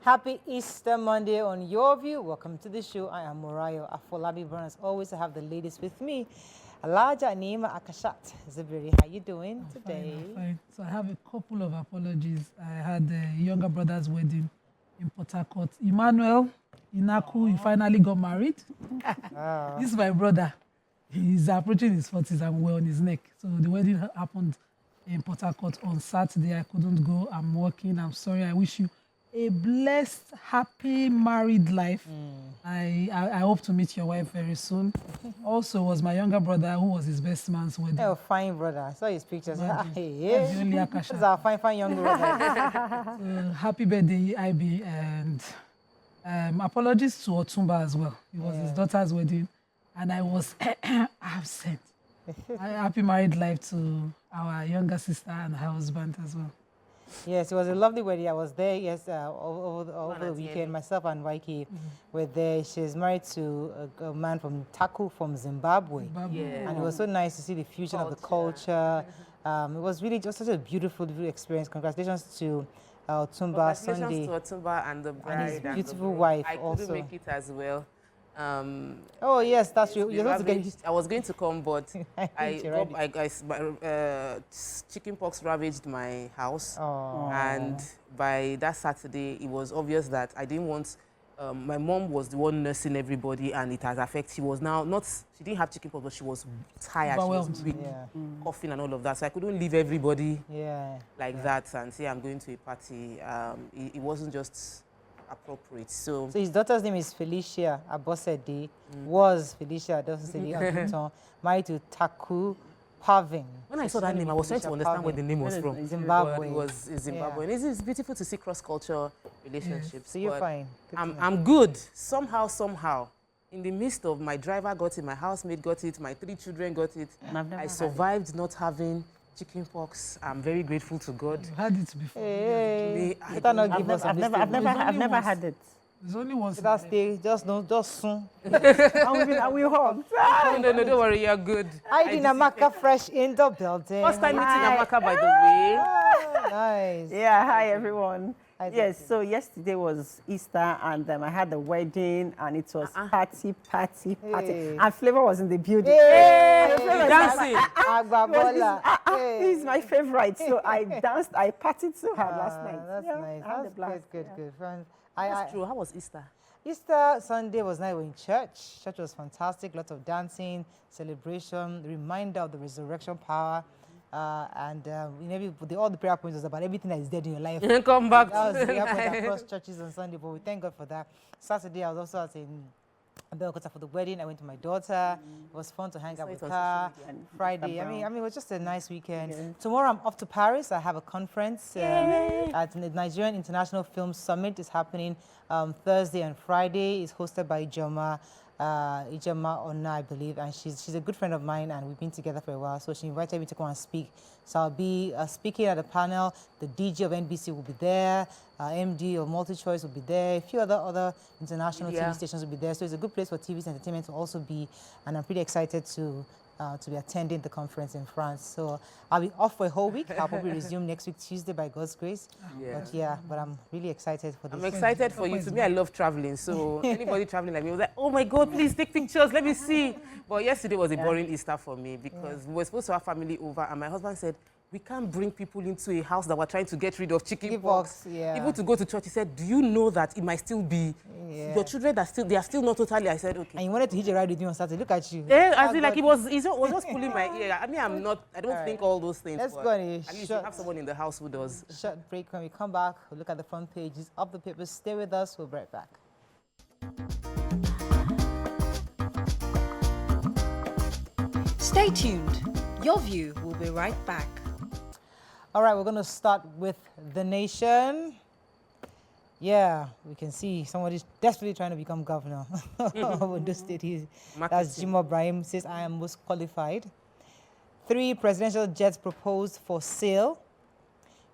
Happy Easter Monday on YourView. Welcome to the show. I am Morayo Afolabi Brown. As always, I have the ladies with me. Alaja Nima Akashat. Zibiri, how you doing today? I'm fine. So I have a couple of apologies. I had a younger brother's wedding in Port Harcourt. Emmanuel Inaku, he finally got married. This is my brother. He's approaching his 40s and we're on his neck. So the wedding happened in Port Harcourt on Saturday. I couldn't go. I'm working. I'm sorry. I wish you a blessed, happy married life. I hope to meet your wife very soon. Also, was my younger brother who was his best man's wedding. Oh, fine brother. I saw his pictures. That's Yeah. the only Akasha. This is our fine young brother. So, happy birthday, IB, and apologies to Otumba as well. It was his daughter's wedding, and I was absent. Happy married life to our younger sister and her husband as well. Yes, it was a lovely wedding. I was there, yes, over the weekend. Myself and Waiki were there. She's married to a man from Taku from Zimbabwe. Yeah. And it was so nice to see the fusion of the culture. It was really just such a beautiful experience. Congratulations to Otumba Sunday. Congratulations to Otumba and the bride and his the beautiful groom. wife I also. couldn't make it as well. Oh yes, that's you. The You're supposed to ravaged- I was going to come, but chicken pox ravaged my house, and by that Saturday, it was obvious that I didn't want. My mom was the one nursing everybody, and it has affected. She was now not. She didn't have chicken pox, but she was tired. She was weak, coughing, and all of that. So I couldn't leave everybody like that and say I'm going to a party. It wasn't just appropriate. So his daughter's name is Felicia Abosede. Was Felicia Abosede married to Taku Pavin. When I saw that name, I was trying to understand where the name was from. Zimbabwe. It was Zimbabwe. And it's beautiful to see cross-cultural relationships. So you're fine. I'm good. Somehow, in the midst of my driver got it, my housemate got it, my 3 children got it. I survived not having chicken pox. I'm very grateful to God. You had it before. Hey, I've never had it. There's only one. Just soon. And we hug. No, don't worry, you're good. I did Namaka fresh in the building. First time meeting Amaka, by the way. Oh, nice. Yeah, hi everyone. Hi, Yes, so yesterday was Easter and I had a wedding and it was party. Hey. And Flavor was in the building. Hey. Dancing. Agbabola. He's my favorite. So I danced, I partied so hard last night. That's Yeah, nice. I had a That's blast. good. That's true. How was Easter? Easter Sunday was nice. We were in church. Church was fantastic. Lots of dancing, celebration, reminder of the resurrection power. All the prayer points was about everything that is dead in your life. Come back. That was the prayer point across churches on Sunday, but we thank God for that. Saturday, I was also at Belkota for the wedding. I went to my daughter. It was fun to hang out with her. Friday, I mean, it was just a nice weekend. Yeah. Tomorrow, I'm off to Paris. I have a conference at the Nigerian International Film Summit. It's happening Thursday and Friday. It's hosted by Ijoma Ona, I believe, and she's a good friend of mine, and we've been together for a while. So she invited me to come and speak. So I'll be speaking at a panel. The DG of NBC will be there. MD of MultiChoice will be there. A few other international TV stations will be there. So it's a good place for TV's entertainment to also be. And I'm pretty excited to be attending the conference in France. So I'll be off for a whole week. I'll probably resume next week, Tuesday, by God's grace. But I'm really excited for this. I'm excited for you. To me, I love traveling. So anybody traveling like me was like, oh my God, please take pictures. Let me see. But yesterday was a boring Easter for me because we were supposed to have family over and my husband said, we can't bring people into a house that we're trying to get rid of chicken pox. People to go to church. He said, do you know that it might still be your children they are still not totally? I said, okay. And you wanted to hitch a ride with me on Saturday. Look at you. Yeah, I feel like it was just pulling my ear. I mean, I don't think all those things. Let's go on at least you have someone in the house who does. Short break. When we come back, we'll look at the front pages of the papers. Stay with us. We'll be right back. Stay tuned. Your View will be right back. All right, we're going to start with The Nation. Yeah, we can see somebody's desperately trying to become governor of Ondo State. That's Jimo Ibrahim, says, I am most qualified. 3 presidential jets proposed for sale.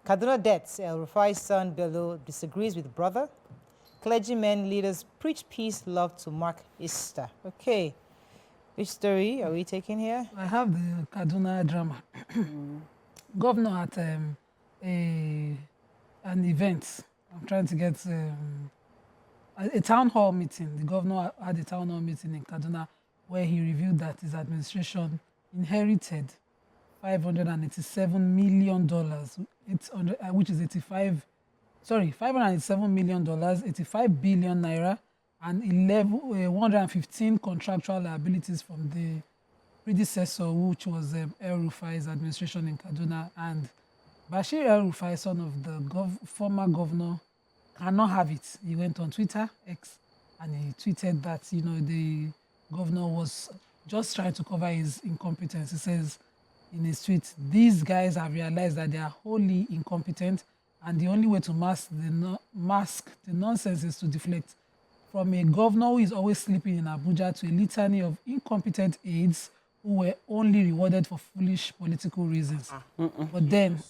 Kaduna debts, El Rufai's son Bello disagrees with brother. Clergymen leaders preach peace, love to mark Easter. Okay, which story are we taking here? I have the Kaduna drama. Governor at an event I'm trying to get a town hall meeting. The governor had a town hall meeting in Kaduna where he revealed that his administration inherited $587 million, which is 587 million dollars, 85 billion naira, and 115 contractual liabilities from the predecessor, which was El-Rufai's administration in Kaduna. And Bashir El-Rufai, son of the former governor, cannot have it. He went on Twitter, X, and he tweeted that, the governor was just trying to cover his incompetence. He says in his tweet, these guys have realized that they are wholly incompetent, and the only way to mask the nonsense is to deflect from a governor who is always sleeping in Abuja to a litany of incompetent aides who were only rewarded for foolish political reasons. But then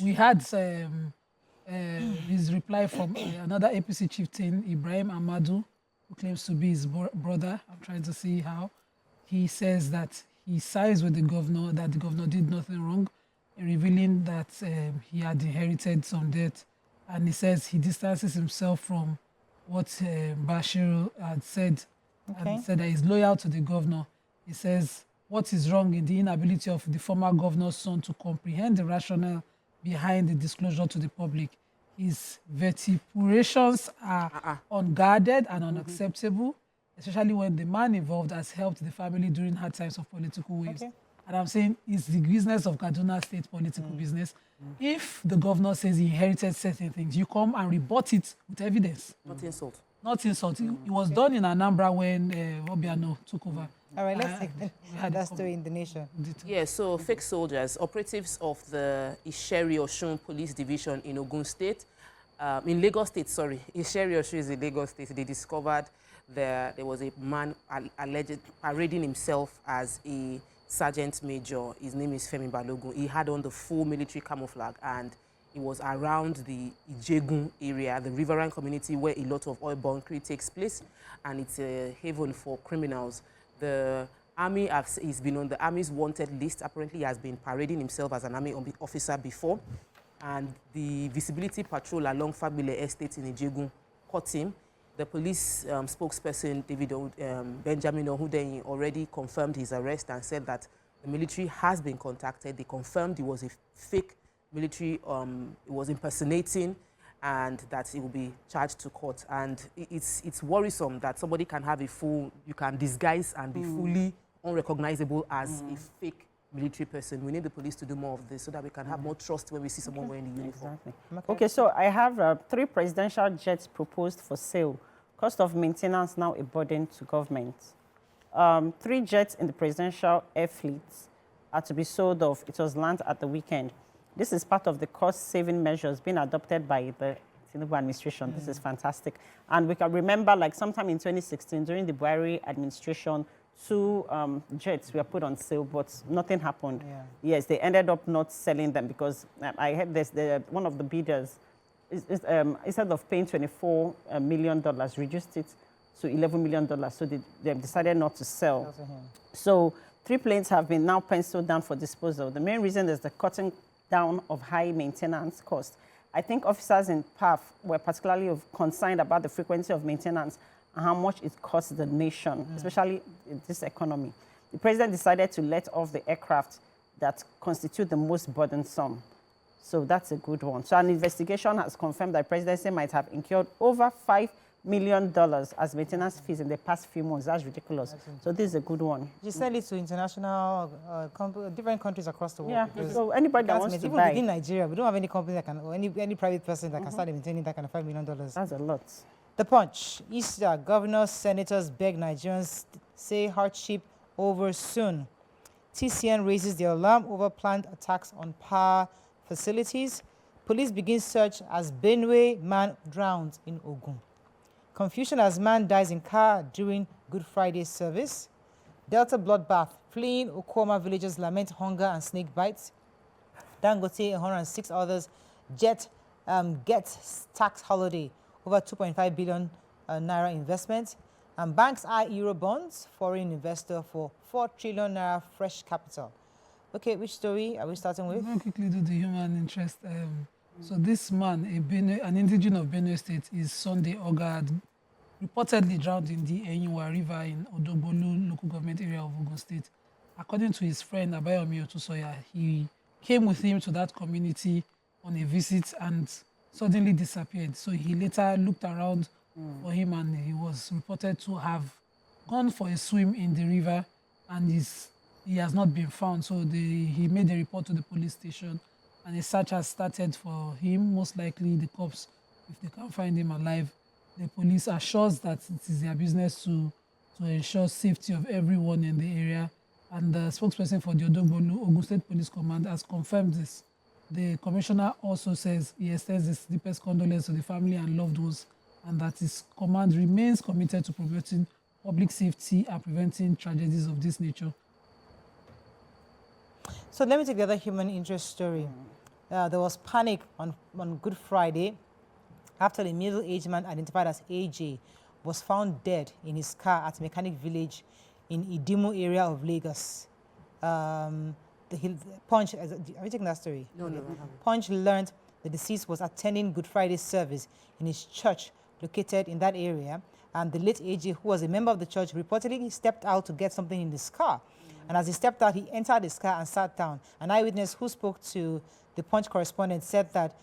we had his reply from another APC chieftain, Ibrahim Amadu, who claims to be his brother. I'm trying to see how. He says that he sides with the governor, that the governor did nothing wrong, revealing that he had inherited some debt. And he says he distances himself from what Bashir had said, and said that he's loyal to the governor. He says, what is wrong in the inability of the former governor's son to comprehend the rationale behind the disclosure to the public? His vituperations are unguarded and unacceptable, especially when the man involved has helped the family during hard times of political waves. And I'm saying it's the business of Kaduna State political business. If the governor says he inherited certain things, you come and rebut it with evidence. Not insult. Not insult. It was done in Anambra when Obiano took over. All right, let's take that story in the nation. Yeah, so fake soldiers, operatives of the Isheri Osun Police Division in Ogun State, in Lagos State, sorry. Isheri Osun is in Lagos State. They discovered there was a man alleged parading himself as a sergeant major. His name is Femi Balogun. He had on the full military camouflage, and it was around the Ijegun area, the riverine community where a lot of oil bunkering takes place, and it's a haven for criminals. The army he's been on the army's wanted list. Apparently, he has been parading himself as an army officer before, and the visibility patrol along Fagbile Estate in Ijegun caught him. The police spokesperson, Benjamin Ohudeyin, already confirmed his arrest and said that the military has been contacted. They confirmed he was a fake military, he was impersonating, and that he will be charged to court. And it's worrisome that somebody can have you can disguise and be fully unrecognizable as a fake military person. We need the police to do more of this so that we can have more trust when we see someone wearing the uniform. Exactly. Okay, so I have 3 presidential jets proposed for sale. Cost of maintenance now a burden to government. 3 jets in the presidential air fleet are to be sold off. It was launched at the weekend. This is part of the cost-saving measures being adopted by the Tinubu administration. This is fantastic. And we can remember, like sometime in 2016, during the Buhari administration, 2 jets were put on sale, but nothing happened. Yeah. Yes, they ended up not selling them because I heard one of the bidders, instead of paying $24 million, reduced it to $11 million. So they decided not to sell. So 3 planes have been now penciled down for disposal. The main reason is the cutting down of high maintenance costs. I think officers in PAF were particularly concerned about the frequency of maintenance and how much it costs the nation, especially in this economy. The president decided to let off the aircraft that constitute the most burdensome. So that's a good one. So an investigation has confirmed that the presidency might have incurred over $5 million as maintenance fees in the past few months. That's ridiculous. So this is a good one. You sell it to international, different countries across the world. Yeah, so anybody that wants to buy. Even within Nigeria, we don't have any company that can, or any private person that can start maintaining that kind of $5 million. That's a lot. The Punch. Easter, governors, senators beg Nigerians say hardship over soon. TCN raises the alarm over planned attacks on power facilities. Police begin search as Benue man drowns in Ogun. Confusion as man dies in car during Good Friday service. Delta bloodbath. Fleeing Okoma villagers lament hunger and snake bites. Dangote and 106 others get tax holiday. Over 2.5 billion naira investment. And banks eye Euro bonds, foreign investor for 4 trillion naira fresh capital. Okay, which story are we starting with? We'll quickly do the human interest So this man, an indigenous of Benue State, is Sunday Oga, had reportedly drowned in the Enyinwa River in Odogbolu local government area of Ogun State. According to his friend Abayomi Otusoya, he came with him to that community on a visit and suddenly disappeared. So he later looked around for him and he was reported to have gone for a swim in the river and he has not been found. So he made a report to the police station and a search has started for him. Most likely the cops, if they can't find him alive, the police assures that it is their business to ensure safety of everyone in the area. And the spokesperson for the Odogbolu Ogun State Police Command has confirmed this. The commissioner also says he extends his deepest condolences to the family and loved ones and that his command remains committed to promoting public safety and preventing tragedies of this nature. So let me take the other human interest story. There was panic on Good Friday after the middle-aged man identified as AJ was found dead in his car at Mechanic Village in Idimu area of Lagos. Punch, are you taking that story? No. Punch learned the deceased was attending Good Friday service in his church located in that area, and the late AJ, who was a member of the church, reportedly stepped out to get something in his car. And as he stepped out, he entered his car and sat down. An eyewitness who spoke to the Punch correspondent said that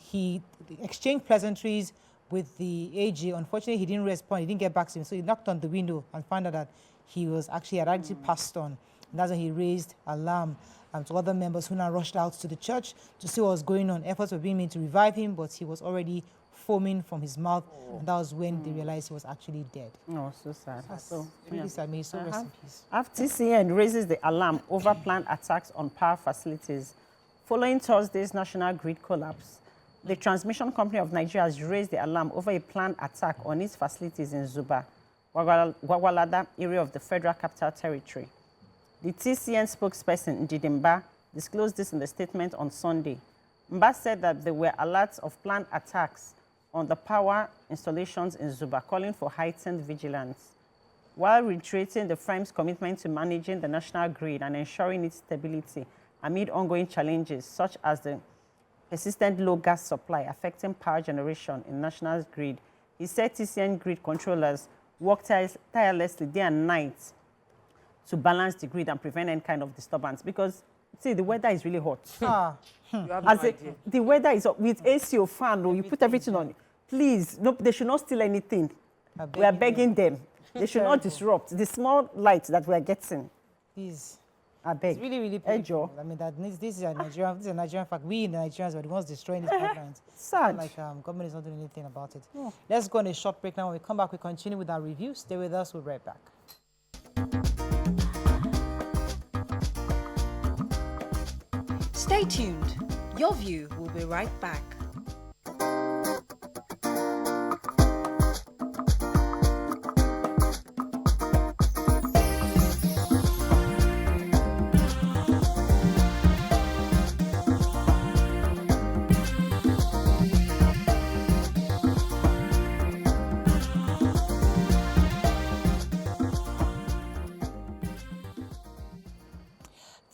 he exchanged pleasantries with the AJ. Unfortunately, he didn't respond. He didn't get back to him. So he knocked on the window and found out that he had actually passed on. And that's when he raised alarm to other members who now rushed out to the church to see what was going on. Efforts were being made to revive him, but he was already foaming from his mouth. And that was when they realized he was actually dead. Oh, so sad. So really sad. May so rest in peace. TCN raises the alarm over planned attacks on power facilities. Following Thursday's national grid collapse, the transmission company of Nigeria has raised the alarm over a planned attack on its facilities in Zuba, Gwagwalada area of the Federal Capital Territory. The TCN spokesperson, Njidimba, disclosed this in the statement on Sunday. Mba said that there were alerts of planned attacks on the power installations in Zuba, calling for heightened vigilance, while reiterating the firm's commitment to managing the national grid and ensuring its stability amid ongoing challenges such as the persistent low gas supply affecting power generation in national grid. He said TCN grid controllers work tirelessly day and night to balance the grid and prevent any kind of disturbance because, see, the weather is really hot. You have no idea. The weather is with AC or fan, or you put everything on it. Please, no, they should not steal anything. We are begging them. They should not disrupt the small light that we are getting. Please. I beg. It's really, really painful. I mean, this is a Nigerian fact. We in the Nigerians are the ones destroying these pipelines. Sad. Like government is not doing anything about it. Let's go on a short break now. When we come back, we continue with our review. Stay with us. We'll be right back. Stay tuned. Your View will be right back.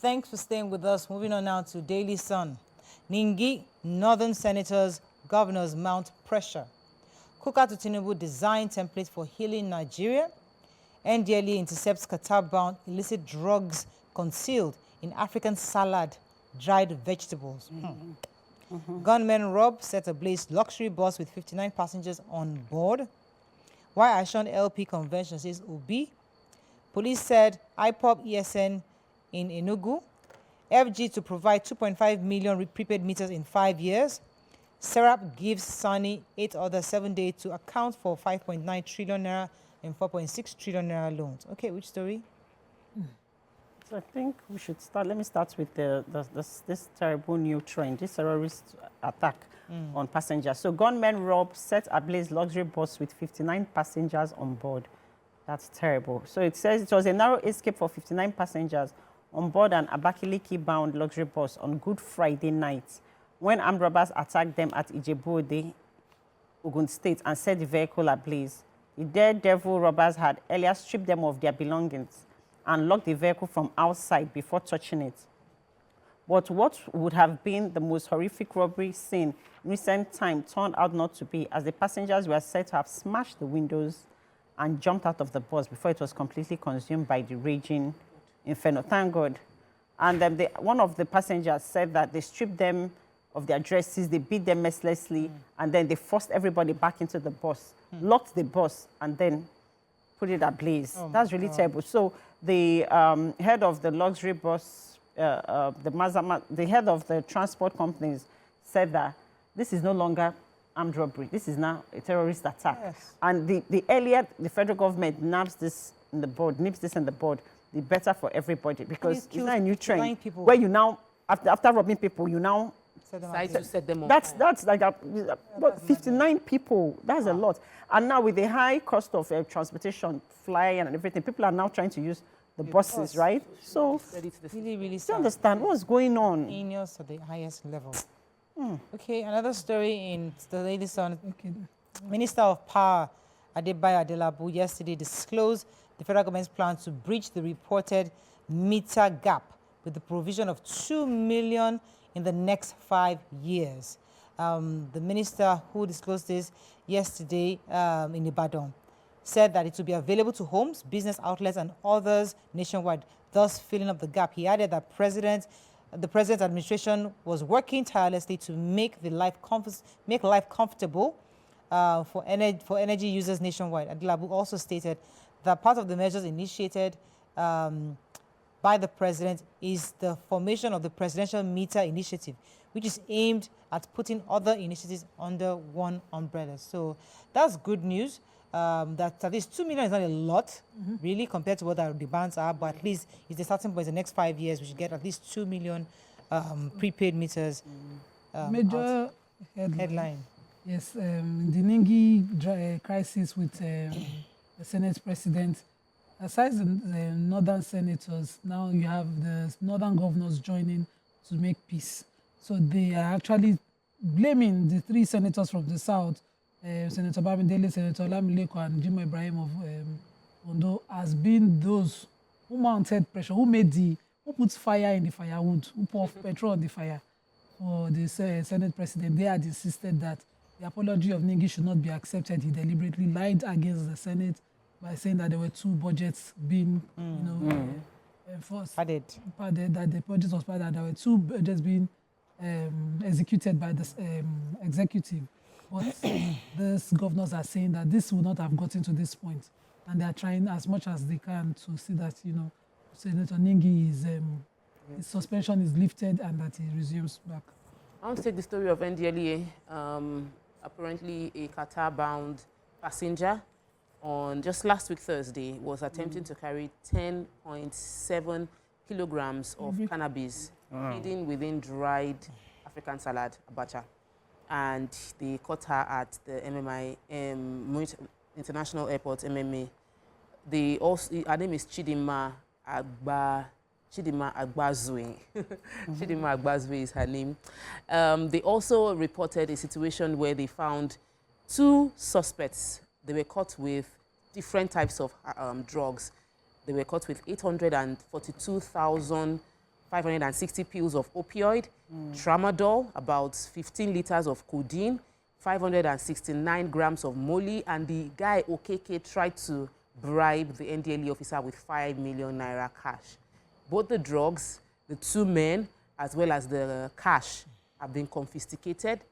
Thanks for staying with us. Moving on now to Daily Sun. Ningi, Northern Senators, Governors mount pressure. Kuka to Tinubu design template for healing Nigeria. NDLA intercepts Qatar-bound illicit drugs concealed in African salad, dried vegetables. Gunmen rob, set ablaze luxury bus with 59 passengers on board. Why Ashon LP convention says Obi. Police said IPOP ESN in Enugu. FG to provide 2.5 million prepaid meters in 5 years. Serap gives Sani 8 other 7 days to account for 5.9 trillion naira and 4.6 trillion naira loans. Okay, which story? So I think we should start. Let me start with this terrible new trend, this terrorist attack on passengers. So gunmen rob, set ablaze luxury bus with 59 passengers on board. That's terrible. So it says it was a narrow escape for 59 passengers on board an Abakaliki-bound luxury bus on Good Friday night when armed robbers attacked them at Ijebu-Ode, Ogun State, and set the vehicle ablaze. The daredevil robbers had earlier stripped them of their belongings and locked the vehicle from outside before touching it. But what would have been the most horrific robbery scene in recent time turned out not to be, as the passengers were said to have smashed the windows and jumped out of the bus before it was completely consumed by the raging inferno. Thank God. And one of the passengers said that they stripped them of their dresses, they beat them mercilessly, and then they forced everybody back into the bus, locked the bus, and then put it ablaze. That's really terrible. So the head of the luxury bus, the head of the transport companies said that this is no longer armed robbery. This is now a terrorist attack. Yes. And the earlier the federal government nips this in the bud, the better for everybody, because it's not a new trend where you now, after robbing people, you now decide to set them on that's fire. like 59 people. That's a lot. And now with the high cost of transportation, flying and everything, people are now trying to use the buses, right? So Really, really you sad. understand what's going on. Heinous at the highest level. Okay, another story in the Daily Sun. Okay. Minister of Power, Adebayo Adelabu, yesterday disclosed the federal government's plan to breach the reported meter gap with the provision of 2 million in the next 5 years. The minister who disclosed this yesterday in Ibadan said that it will be available to homes, business outlets, and others nationwide, thus filling up the gap. He added that the president's administration was working tirelessly to make life comfortable for energy users nationwide. Adelabu also stated that part of the measures initiated by the president is the formation of the Presidential Meter Initiative, which is aimed at putting other initiatives under one umbrella. So that's good news. That at least 2 million is not a lot, really, compared to what our demands are, but at least it's the starting point. In the next 5 years, we should get at least 2 million prepaid meters. Major headline. Yes, the Ningi crisis with the Senate president. Aside the northern senators, now you have the northern governors joining to make peace. So they are actually blaming the 3 senators from the south, Senator Bamidele, Senator Lamileko, and Jimo Ibrahim of Ondo, as being those who mounted pressure, who put fire in the firewood, who poured petrol on the fire for the Senate president. They had insisted that the apology of Ningi should not be accepted. He deliberately lied against the Senate by saying that there were 2 budgets being, enforced. Padded, that the budget was padded. There were 2 budgets being executed by the executive. But these governors are saying that this would not have gotten to this point. And they are trying as much as they can to see that, Senator Ningi his suspension is lifted and that he resumes back. I want to take the story of NDLEA. Apparently, a Qatar-bound passenger on just last week, Thursday, was attempting to carry 10.7 kilograms of cannabis hidden within dried African salad, abacha. And they caught her at the MMI, International Airport, MMA. Her name is Chidinma Agbazwe. Chidinma Agbazwe is her name. They also reported a situation where they found 2 suspects. They were caught with different types of drugs. They were caught with 842,560 pills of opioid, tramadol, about 15 liters of codeine, 569 grams of molly, and the guy, Okeke, tried to bribe the NDLE officer with 5 million naira cash. Both the drugs, the 2 men, as well as the cash have been confiscated.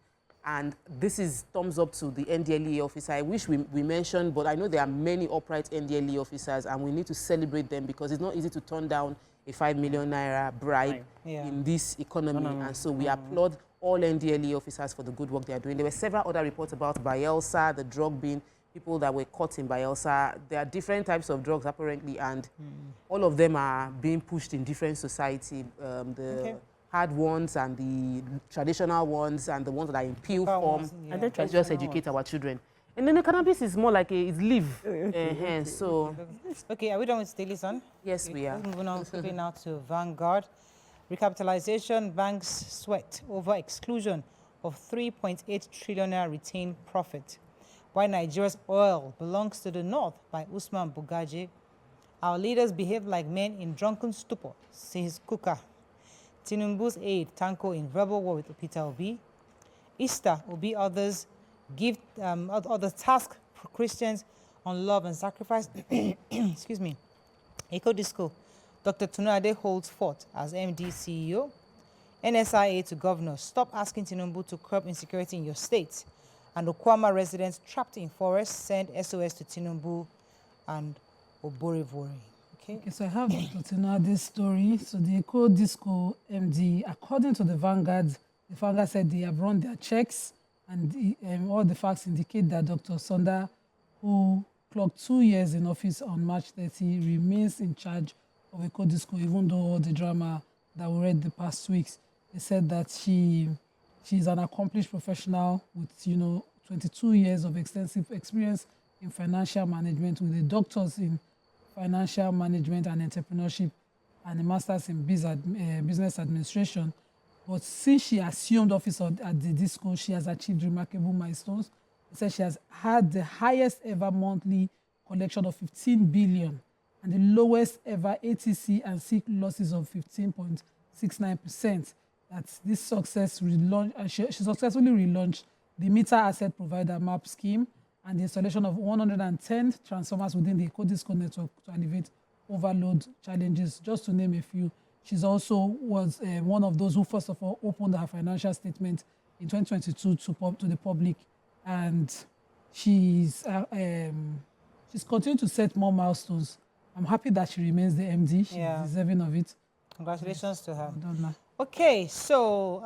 And this is thumbs up to the NDLE officer. I wish we mentioned, but I know there are many upright NDLE officers, and we need to celebrate them because it's not easy to turn down a 5 million naira bribe in this economy. And so we applaud all NDLE officers for the good work they are doing. There were several other reports about Bayelsa, the drug bin, people that were caught in Bayelsa. There are different types of drugs apparently, and all of them are being pushed in different society. Hard ones and the traditional ones and the ones that are in pill form. And let's just educate our children. And then the cannabis is more like it's leaf. So, okay, are we done with Daily Sun? Yes, we are. Moving on quickly now to Vanguard. Recapitalization, banks sweat over exclusion of 3.8 trillion naira retained profit. Why Nigeria's oil belongs to the north by Usman Bugaji. Our leaders behave like men in drunken stupor, says Kuka. Tinubu's aide, Tanko, in verbal war with Peter Obi. Easter, Obi others give other task for Christians on love and sacrifice. Excuse me. Eco Disco, Dr. Tunade holds fort as MD CEO. NSIA to governor, stop asking Tinubu to curb insecurity in your state. And Okwama residents trapped in forest send SOS to Tinubu and Oborevori. Okay, so I have Dr. Tunade's story. So the Eco Disco MD, according to the Vanguard said they have run their checks and all the facts indicate that Dr. Sonda, who clocked 2 years in office on March 30, remains in charge of Eco Disco, even though all the drama that we read the past weeks. They said that she's an accomplished professional with, 22 years of extensive experience in financial management, with a doctor's in financial management and entrepreneurship and a master's in business administration. But since she assumed office at the disco, she has achieved remarkable milestones. They said she has had the highest ever monthly collection of 15 billion and the lowest ever ATC and SIC losses of 15.69%. That's this success relaunch, and she successfully relaunched the meter asset provider MAP scheme and the installation of 110 transformers within the Ecodisco network to alleviate overload challenges, just to name a few. She's also was one of those who first of all opened her financial statement in 2022 to the public, and she's continued to set more milestones. I'm happy that she remains the MD. She's deserving of it. Congratulations to her. Well done, okay, so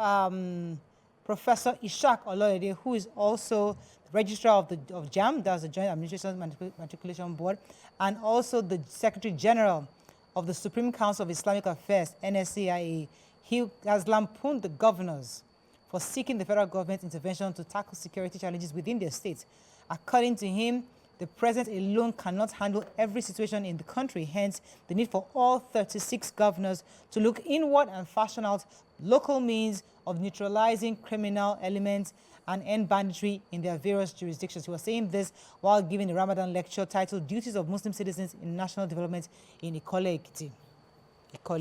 Professor Ishak Oloyede, who is also the registrar of JAM, that's the Joint Administration Matriculation Board, and also the Secretary General of the Supreme Council of Islamic Affairs, NSCIA, he has lampooned the governors for seeking the federal government intervention to tackle security challenges within their states. According to him, the president alone cannot handle every situation in the country, hence the need for all 36 governors to look inward and fashion out local means of neutralizing criminal elements and end banditry in their various jurisdictions. He was saying this while giving a Ramadan lecture titled Duties of Muslim Citizens in National Development in Ikole Ekiti.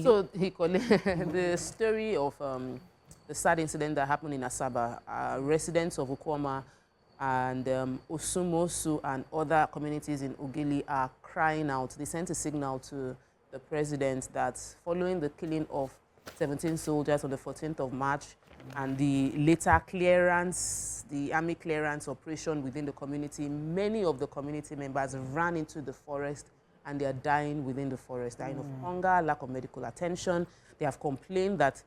So, the story of the sad incident that happened in Asaba, residents of Okwama and Osumosu and other communities in Ogili are crying out. They sent a signal to the president that following the killing of 17 soldiers on the 14th of March and the later clearance, the army clearance operation within the community, many of the community members ran into the forest and they are dying within the forest, dying of hunger, lack of medical attention. They have complained that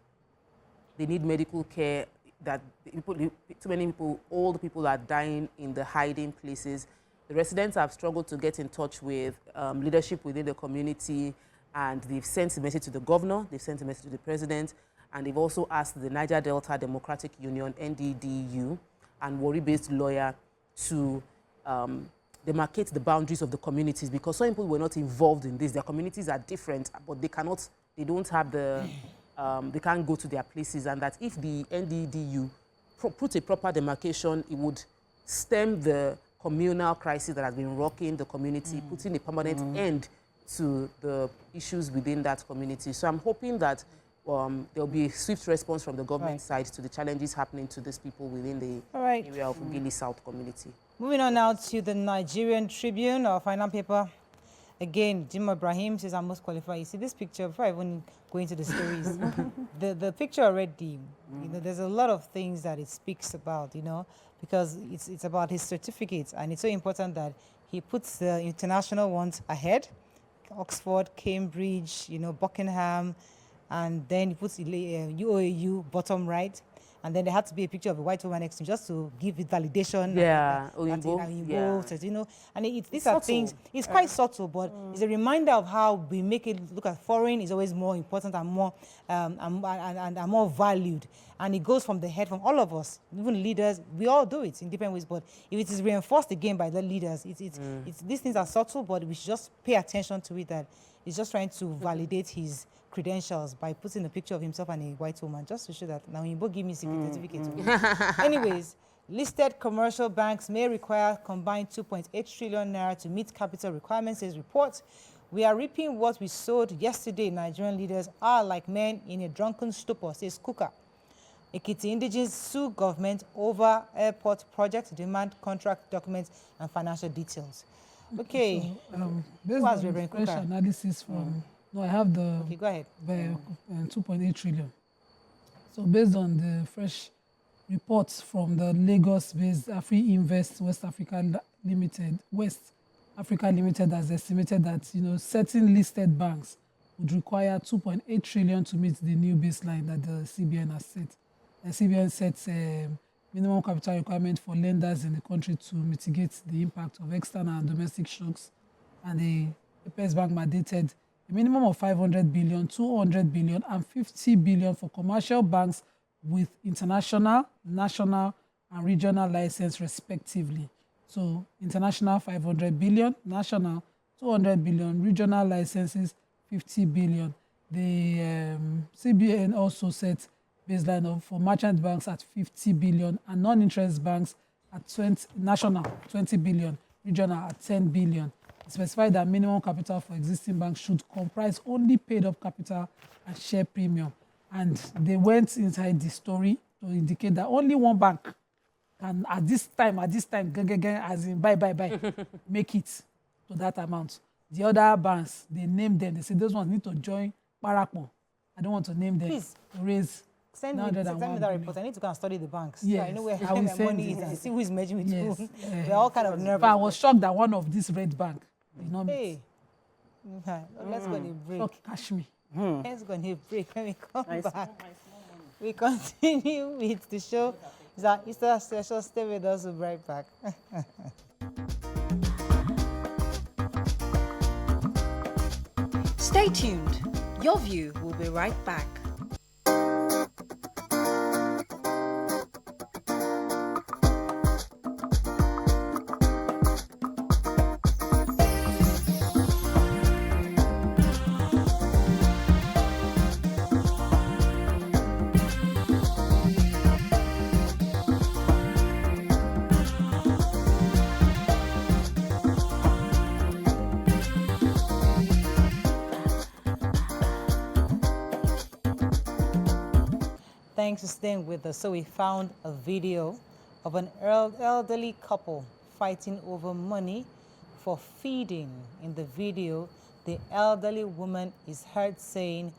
they need medical care, that too many people, old people are dying in the hiding places. The residents have struggled to get in touch with leadership within the community, and they've sent a message to the governor, they've sent a message to the president, and they've also asked the Niger Delta Democratic Union, NDDU, and Warri-based lawyer to demarcate the boundaries of the communities, because some people were not involved in this. Their communities are different, but they don't have the they can't go to their places, and that if the NDDU put a proper demarcation, it would stem the communal crisis that has been rocking the community, putting a permanent end to the issues within that community. So I'm hoping that there'll be a swift response from the government side to the challenges happening to these people within the area of Ogili South community. Moving on now to the Nigerian Tribune, our final paper. Again, Jim Ibrahim says I'm most qualified. You see this picture, before I even go into the stories, the picture already, there's a lot of things that it speaks about, because it's about his certificates, and it's so important that he puts the international ones ahead, Oxford, Cambridge, Buckingham, and then he puts UOAU bottom right. And then there had to be a picture of a white woman next to him just to give it validation. Yeah, And these are things, it's quite subtle, but it's a reminder of how we make it look at foreign is always more important and more and more valued. And it goes from the head, from all of us, even leaders. We all do it in different ways, but if it is reinforced again by the leaders, these things are subtle, but we should just pay attention to it, that he's just trying to validate his credentials by putting a picture of himself and a white woman, just to show that now you both give me certificate. Anyways, listed commercial banks may require combined 2.8 trillion naira to meet capital requirements, says report, We are reaping what we sowed yesterday. Nigerian leaders are like men in a drunken stupor, says Kuka. Ekiti indigenes sue government over airport project, demand contract documents and financial details. Okay. So, based Who has on Reverend fresh Kuka? analysis from, no, I have the Okay, go ahead. 2.8 trillion. So based on the fresh reports from the Lagos-based Afri-Invest West Africa Limited has estimated that certain listed banks would require 2.8 trillion to meet the new baseline that the CBN has set. The CBN sets a minimum capital requirement for lenders in the country to mitigate the impact of external and domestic shocks. And the APS Bank mandated a minimum of 500 billion, 200 billion, and 50 billion for commercial banks with international, national, and regional license respectively. So international 500 billion, national 200 billion, regional licenses 50 billion. The CBN also set baseline for merchant banks at 50 billion and non-interest banks at national 20 billion, regional at 10 billion. It specified that minimum capital for existing banks should comprise only paid-up capital and share premium. And they went inside the story to indicate that only one bank can, at this time, as in buy, make it to that amount. The other banks, they named them. They said those ones need to join Parapo. I don't want to name them. Please. To raise Send me that report. I need to go and study the banks. Yes. So I know where I will my money send is it. and see who is merging with Yes. who. We're all kind of nervous. But I was shocked that one of this red bank did not meet. Hey. Let's go on a break. Shock, catch me. Let's go on a break. When we come back, we continue with the show. It's our Easter special. Stay with us. We'll be right back. Stay tuned. Your View will be right back. Thanks for staying with us. So we found a video of an elderly couple fighting over money for feeding. In the video, the elderly woman is heard saying,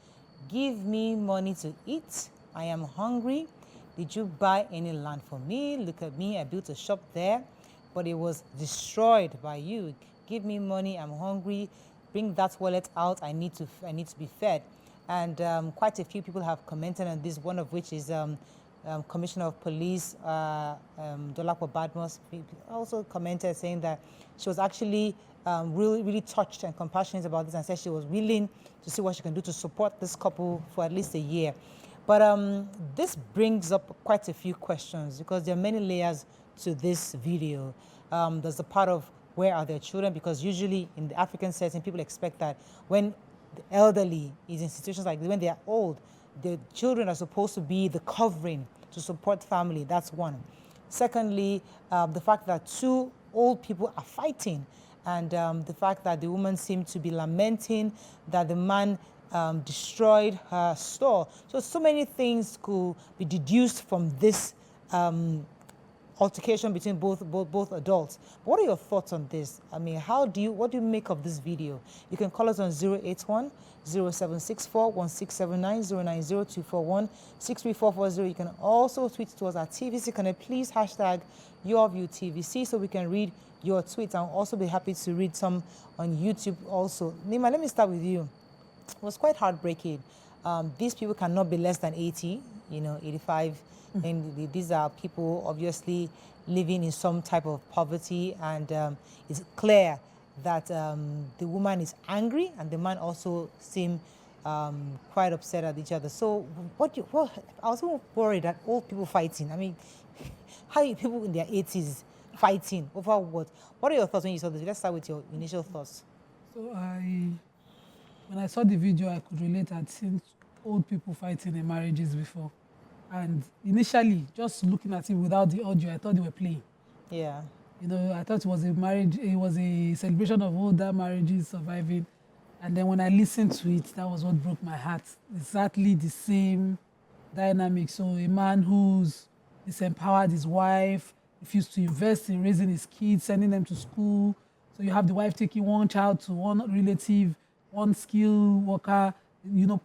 "Give me money to eat. I am hungry. Did you buy any land for me? Look at me. I built a shop there, but it was destroyed by you. Give me money. I'm hungry. Bring that wallet out. I need to be fed." And quite a few people have commented on this, one of which is Commissioner of Police, Dolapo Badmus, also commented saying that she was actually really touched and compassionate about this and said she was willing to see what she can do to support this couple for at least a year. But this brings up quite a few questions because there are many layers to this video. There's the part of where are their children, because usually in the African setting, people expect that when the elderly is in situations like this, when they are old, the children are supposed to be the covering to support family. That's one. Secondly, the fact that two old people are fighting, and the fact that the woman seemed to be lamenting that the man destroyed her store. So many things could be deduced from this altercation between both adults. But what are your thoughts on this? I mean, what do you make of this video? You can call us on 081 0764 1679 090 241 6340. You can also tweet to us at TVC. Can I please hashtag YourView TVC so we can read your tweets? I'll also be happy to read some on YouTube also. Nima, let me start with you. It was quite heartbreaking. These people cannot be less than 80, 85. And these are people obviously living in some type of poverty, and it's clear that the woman is angry and the man also seemed quite upset at each other. So I was so worried that old people fighting. I mean, how are people in their 80s fighting over what? What are your thoughts when you saw this? Let's start with your initial thoughts. So when I saw the video, I could relate. I'd seen old people fighting in marriages before. And initially, just looking at it without the audio, I thought they were playing. Yeah. I thought it was a marriage, it was a celebration of older marriages surviving. And then when I listened to it, that was what broke my heart. Exactly the same dynamic. So a man who's disempowered his wife, refused to invest in raising his kids, sending them to school. So you have the wife taking one child to one relative, one skilled worker,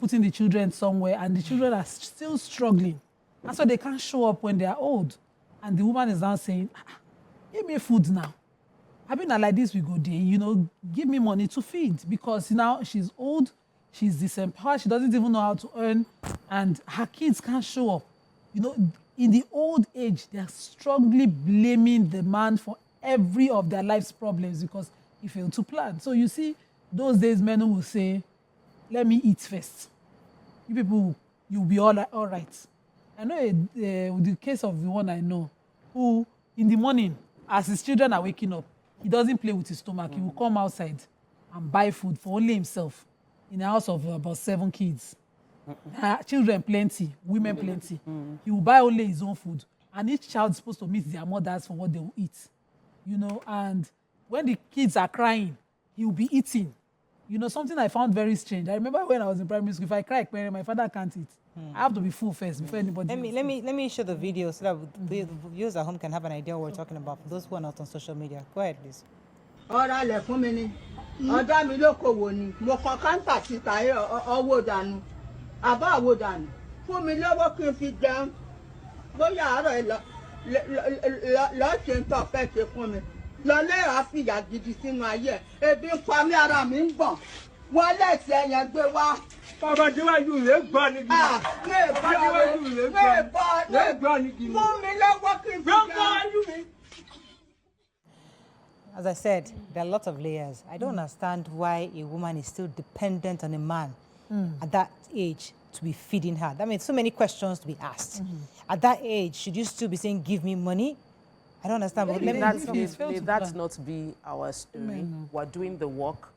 putting the children somewhere, and the children are still struggling. And so they can't show up when they are old. And the woman is now saying, give me food now. I mean, like this, we go there, give me money to feed, because now she's old, she's disempowered, she doesn't even know how to earn, and her kids can't show up. In the old age, they are strongly blaming the man for every of their life's problems because he failed to plan. So you see, those days, men will say, let me eat first. You people, you'll be all right. I know the case of the one I know, who in the morning, as his children are waking up, he doesn't play with his stomach. He will come outside and buy food for only himself in a house of about 7 kids. Children plenty, women plenty. He will buy only his own food. And each child is supposed to meet their mothers for what they will eat. And when the kids are crying, he will be eating. Something I found very strange. I remember when I was in primary school, if I cry, my father can't eat. I have to be full first before anybody. Let me show the video so that the viewers at home can have an idea what we're talking about. For those who are not on social media, go ahead, please. Ọ̀rọ̀ alẹ̀ fún mi ni, ọ̀dọ́ mi lókòwò ni, mo kọ káńtà síta ọwọ́ dànù, àbá àwọ̀ dànù, fún mi lọ́wọ́ kí n fi jẹun, bóyá àárọ̀ lọ́ọ́ ṣe ń tọ́ fẹ́ ṣe fún mi, lọ́lẹ́ àfìyà gidi sínú ayé, ebi ń pa mí, ara mi ń gbọ̀n, wọ́n lẹ́sẹ̀ yẹn gbé wá. Bàbá Díwájú rẹ̀ gbọ́ ní gidi. Rẹ̀ gbọ́ ní gidi. Fún mi lọ́wọ́ kí n fi jẹun. As I said, there are lots of layers. I don't understand why a woman is still dependent on a man at that age to be feeding her. That means so many questions to be asked. At that age, should you still be saying, give me money? I don't understand. But May that not be our story. We're doing the work.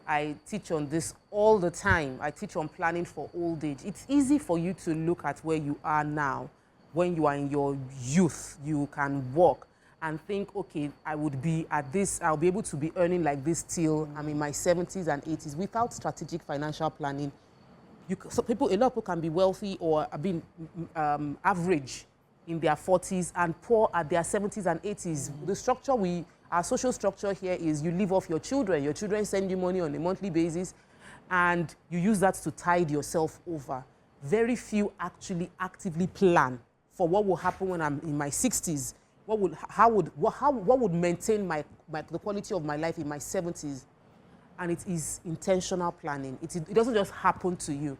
I teach on this all the time. I teach on planning for old age. It's easy for you to look at where you are now. When you are in your youth, you can walk and think, okay, I would be at this, I'll be able to be earning like this till I'm in my 70s and 80s without strategic financial planning. A lot of people can be wealthy or being average in their 40s and poor at their 70s and 80s. The structure our social structure here is you live off your children. Your children send you money on a monthly basis and you use that to tide yourself over. Very few actually actively plan for what will happen when I'm in my 60s. What would maintain the quality of my life in my 70s? And it is intentional planning. It doesn't just happen to you.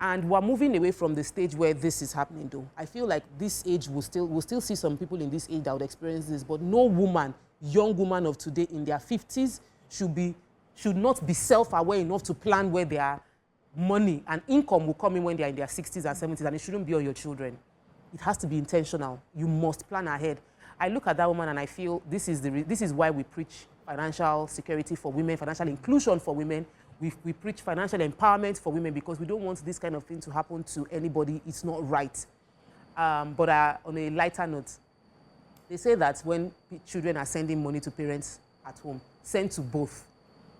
And we're moving away from the stage where this is happening, though. I feel like this age we'll still see some people in this age that would experience this, but no woman, young woman of today in their 50s should not be self-aware enough to plan where their money and income will come in when they're in their 60s and 70s, and it shouldn't be on your children. It has to be intentional. You must plan ahead. I look at that woman and I feel this is why we preach financial security for women, financial inclusion for women. We preach financial empowerment for women because we don't want this kind of thing to happen to anybody. It's not right. But on a lighter note, they say that when children are sending money to parents at home, send to both.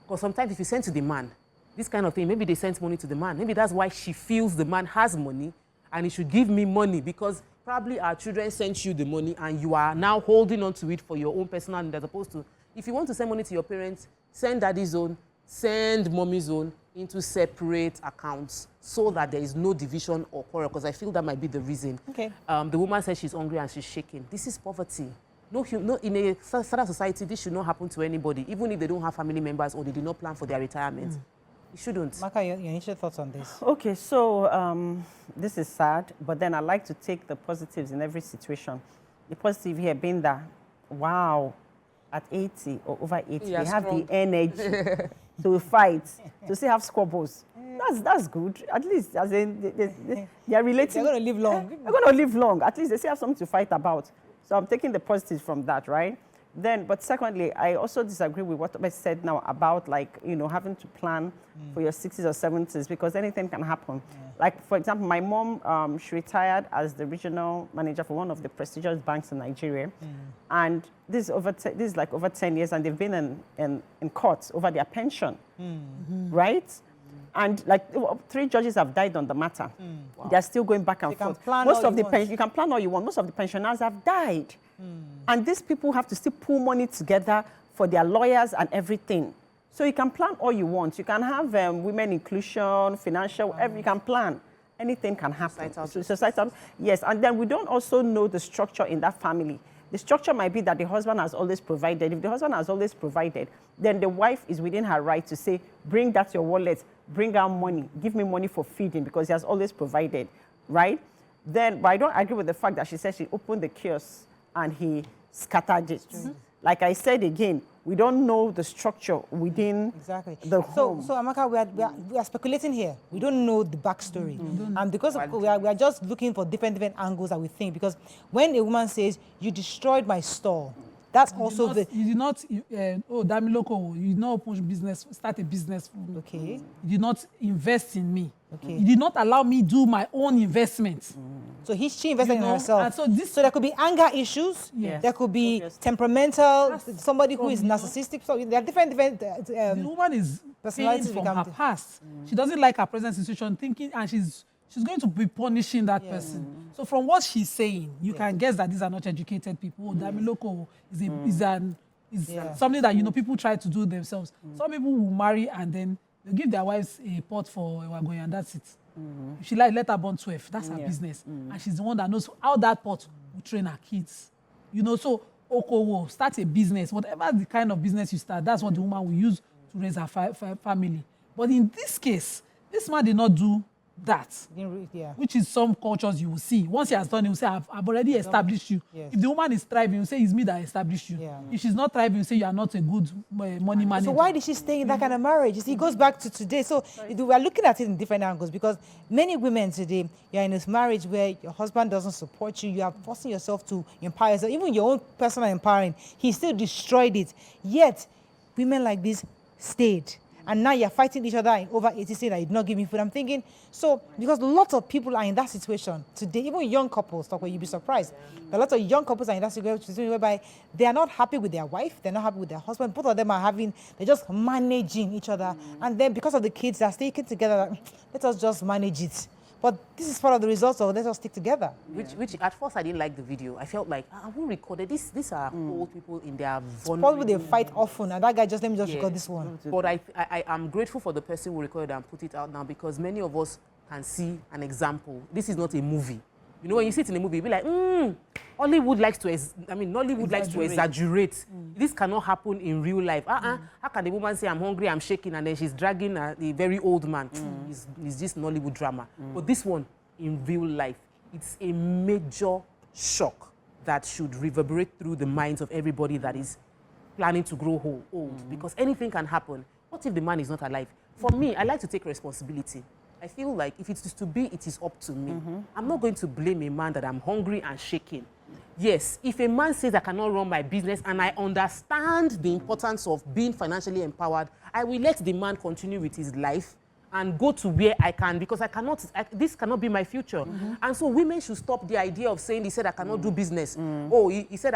Because sometimes if you send to the man, this kind of thing, maybe they send money to the man. Maybe that's why she feels the man has money and he should give me money because probably our children sent you the money and you are now holding on to it for your own personal need as opposed to, if you want to send money to your parents, send daddy's own, send mommy's own into separate accounts so that there is no division or quarrel, because I feel that might be the reason. Okay. The woman says she's hungry and she's shaking. This is poverty. No, in a further society, this should not happen to anybody, even if they don't have family members or they did not plan for their retirement. It shouldn't. Maka, your initial thoughts on this? Okay, so this is sad, but then I like to take the positives in every situation. The positive here being that, wow, at 80 or over 80, they have the energy to fight, to still have squabbles. That's good. At least as they are relating. They're going to live long. They're going to live long. At least they still have something to fight about. So I'm taking the positives from that, right? Then, but secondly, I also disagree with what I said now about like, you know, having to plan for your 60s or 70s because anything can happen. Like, for example, my mom, she retired as the regional manager for one of the prestigious banks in Nigeria. And this is like over 10 years and they've been in court over their pension, right? And like 3 judges have died on the matter. Wow. They're still going back and forth. You can plan all you want. Most of the pensioners have died. And these people have to still pull money together for their lawyers and everything. So you can plan all you want. You can have women inclusion, financial, whatever you can plan. Anything can happen. Societal. Yes, and then we don't also know the structure in that family. The structure might be that the husband has always provided. If the husband has always provided, then the wife is within her right to say, bring that your wallet, bring out money, give me money for feeding because he has always provided, right? Then, but I don't agree with the fact that she said she opened the kiosk and he scattered it. Like I said again, we don't know the structure within the home. So Amaka, we are speculating here. We don't know the backstory. And because we are just looking for different angles that we think. Because when a woman says, you destroyed my store, that's also you did not, Damiloko, you did not open business, start a business for me. Okay. You did not invest in me. Okay. You did not allow me do my own investments. So she invested in herself. And so there could be anger issues. Yes. There could be temperamental, somebody who is narcissistic. So there are different the woman is personalities from her past. She doesn't like her present situation, thinking, and she's going to be punishing that person. So from what she's saying, you can guess that these are not educated people. Damiloko is something that, you know, people try to do themselves. Some people will marry and then they give their wives a pot for Ewagoy and that's it. If she let her born 12, that's her business. And she's the one that knows how that pot will train her kids. You know, so Okowo, start a business. Whatever the kind of business you start, that's what the woman will use to raise her family. But in this case, this man did not do that, which is some cultures you will see. Once he has done it, he will say, I've already established you. Yes. If the woman is thriving, you say, it's me that established you. If she's not thriving, you say, you are not a good money manager. So why did she stay in that kind of marriage? You see, it goes back to today. So we are looking at it in different angles because many women today, you're in this marriage where your husband doesn't support you. You are forcing yourself to empower yourself. Even your own personal empowering, he still destroyed it. Yet, women like this stayed. And now you're fighting each other over 80 saying that you did not give me food. I'm thinking, so, because lots of people are in that situation today, even young couples, talk where you'd be surprised. A lot of young couples are in that situation whereby they are not happy with their wife, they're not happy with their husband. Both of them are they're just managing each other. And then because of the kids, they're sticking together, like, let us just manage it. But this is part of the results of let us stick together. Which at first I didn't like the video. I felt like, who recorded this? These are old people in their vulnerable. Probably they fight often, and that guy let me just record this one. But I am grateful for the person who recorded and put it out now because many of us can see an example. This is not a movie. You know, when you sit in a movie, you'll be like, Hollywood likes to, Nollywood likes to exaggerate. This cannot happen in real life. How can the woman say, I'm hungry, I'm shaking, and then she's dragging a very old man? It's just Nollywood drama. But this one, in real life, it's a major shock that should reverberate through the minds of everybody that is planning to grow old. Because anything can happen. What if the man is not alive? For me, I like to take responsibility. I feel like if it is to be, it is up to me. I'm not going to blame a man that I'm hungry and shaking. Yes, if a man says I cannot run my business and I understand the importance of being financially empowered, I will let the man continue with his life and go to where I can because this cannot be my future. And so women should stop the idea of saying, he said I cannot do business. Oh, he said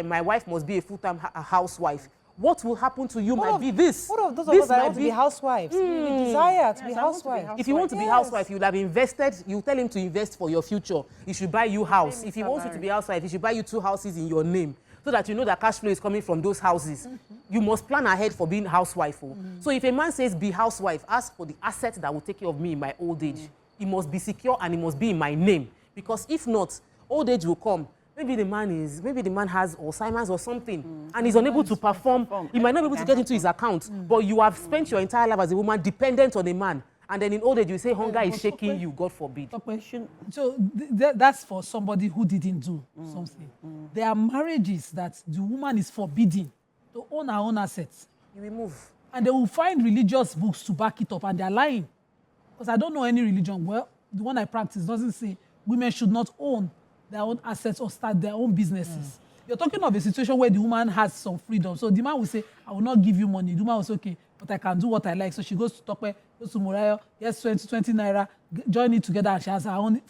my wife must be a full-time housewife. What will happen to you might be this. What of those of us that want to be housewives? We desire to be housewives. If you want to be housewife, you'll have invested. You tell him to invest for your future. He should buy you house. If he wants you to be housewife, he should buy you 2 houses in your name so that you know that cash flow is coming from those houses. You must plan ahead for being housewife. So if a man says be housewife, ask for the asset that will take care of me in my old age. It must be secure and it must be in my name. Because if not, old age will come. Maybe the man has Alzheimer's or something, and he's unable to perform. He might not be able to get into his account, but you have spent your entire life as a woman dependent on a man. And then in old age, you say hunger is shaking you, God forbid. So that's for somebody who didn't do something. There are marriages that the woman is forbidden to own her own assets. You will move. And they will find religious books to back it up, and they're lying. Because I don't know any religion. Well, the one I practice doesn't say women should not own their own assets or start their own businesses. you're talking of a situation where the woman has some freedom. So the man will say, I will not give you money. The woman will say, okay, but I can do what I like. So she goes to Tokwe, goes to Morayo, gets 20 naira, join it together, and she has her own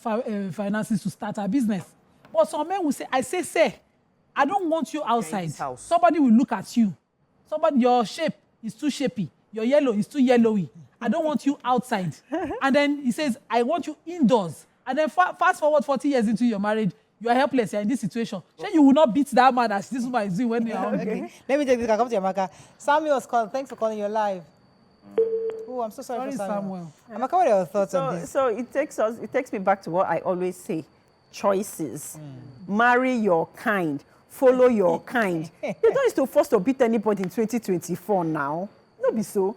finances to start her business. But some men will say, say, I don't want you outside. Somebody will look at you. Your shape is too shapy. Your yellow is too yellowy. I don't want you outside. And then he says, I want you indoors. And then fast forward 40 years into your marriage, you are helpless, you're in this situation. Sure, you will not beat that man as this woman is doing when you are hungry. Okay. Let me take this. Come to Amaka. Samuel was calling. Thanks for calling. You're live. Oh, I'm so sorry for Samuel. Amaka, what are your thoughts on this? So it takes me back to what I always say. Choices. Marry your kind. Follow your kind. You don't need to force or beat anybody in 2024 now. Don't be so.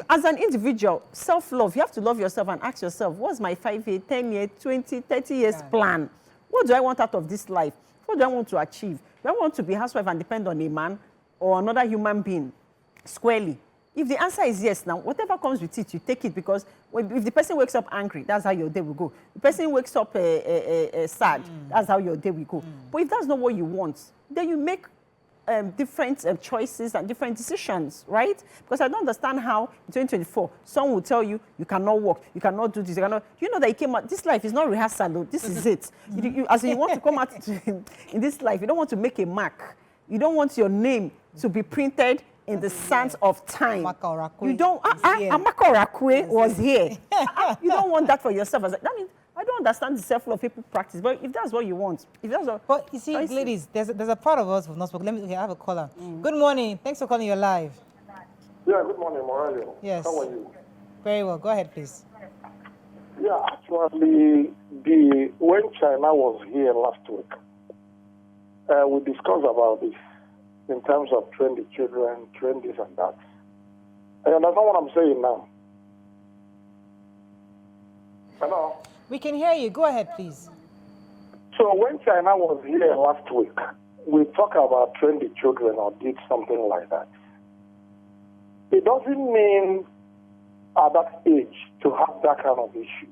As an individual, self-love, you have to love yourself and ask yourself, what's my 5-year, 10-year, 20, 30 years plan? What do I want out of this life? What do I want to achieve? Do I want to be a housewife and depend on a man or another human being squarely? If the answer is yes now, whatever comes with it, you take it, because if the person wakes up angry, that's how your day will go. If the person wakes up sad, that's how your day will go. But if that's not what you want, then you make different choices and different decisions, right? Because I don't understand how in 2024 someone will tell you you cannot work, you cannot do this, you cannot. You know that you came out. This life is not rehearsal. This is it. As you want to come out in this life, you don't want to make a mark. You don't want your name to be printed in the sands of time. You don't. Amaka Orakwe was here. You don't want that for yourself. That means I don't understand the self-love people practice, but if that's what you want, if that's what... But you see, ladies, there's a part of us who've not spoken. I have a caller. Good morning. Thanks for calling. You're live. Yeah, good morning, Morayo. Yes. How are you? Very well. Go ahead, please. Yeah, actually, when China was here last week, we discussed about this in terms of train the children, train this and that. And that's not what I'm saying now. Hello? We can hear you. Go ahead, please. So when China was here last week, we talked about train the children or did something like that. It doesn't mean at that age to have that kind of issue.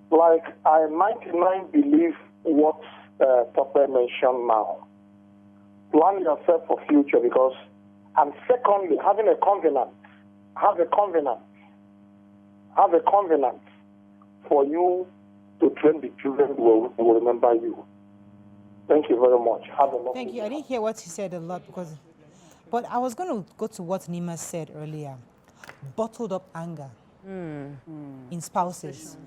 Like, I 99 believe what Topper mentioned now. Plan yourself for future, because, and secondly, having a covenant, have a covenant for you to train the children who will remember you. Thank you very much. Have a lovely Thank you. I didn't hear what he said a lot, but I was going to go to what Nima said earlier. Bottled up anger in spouses.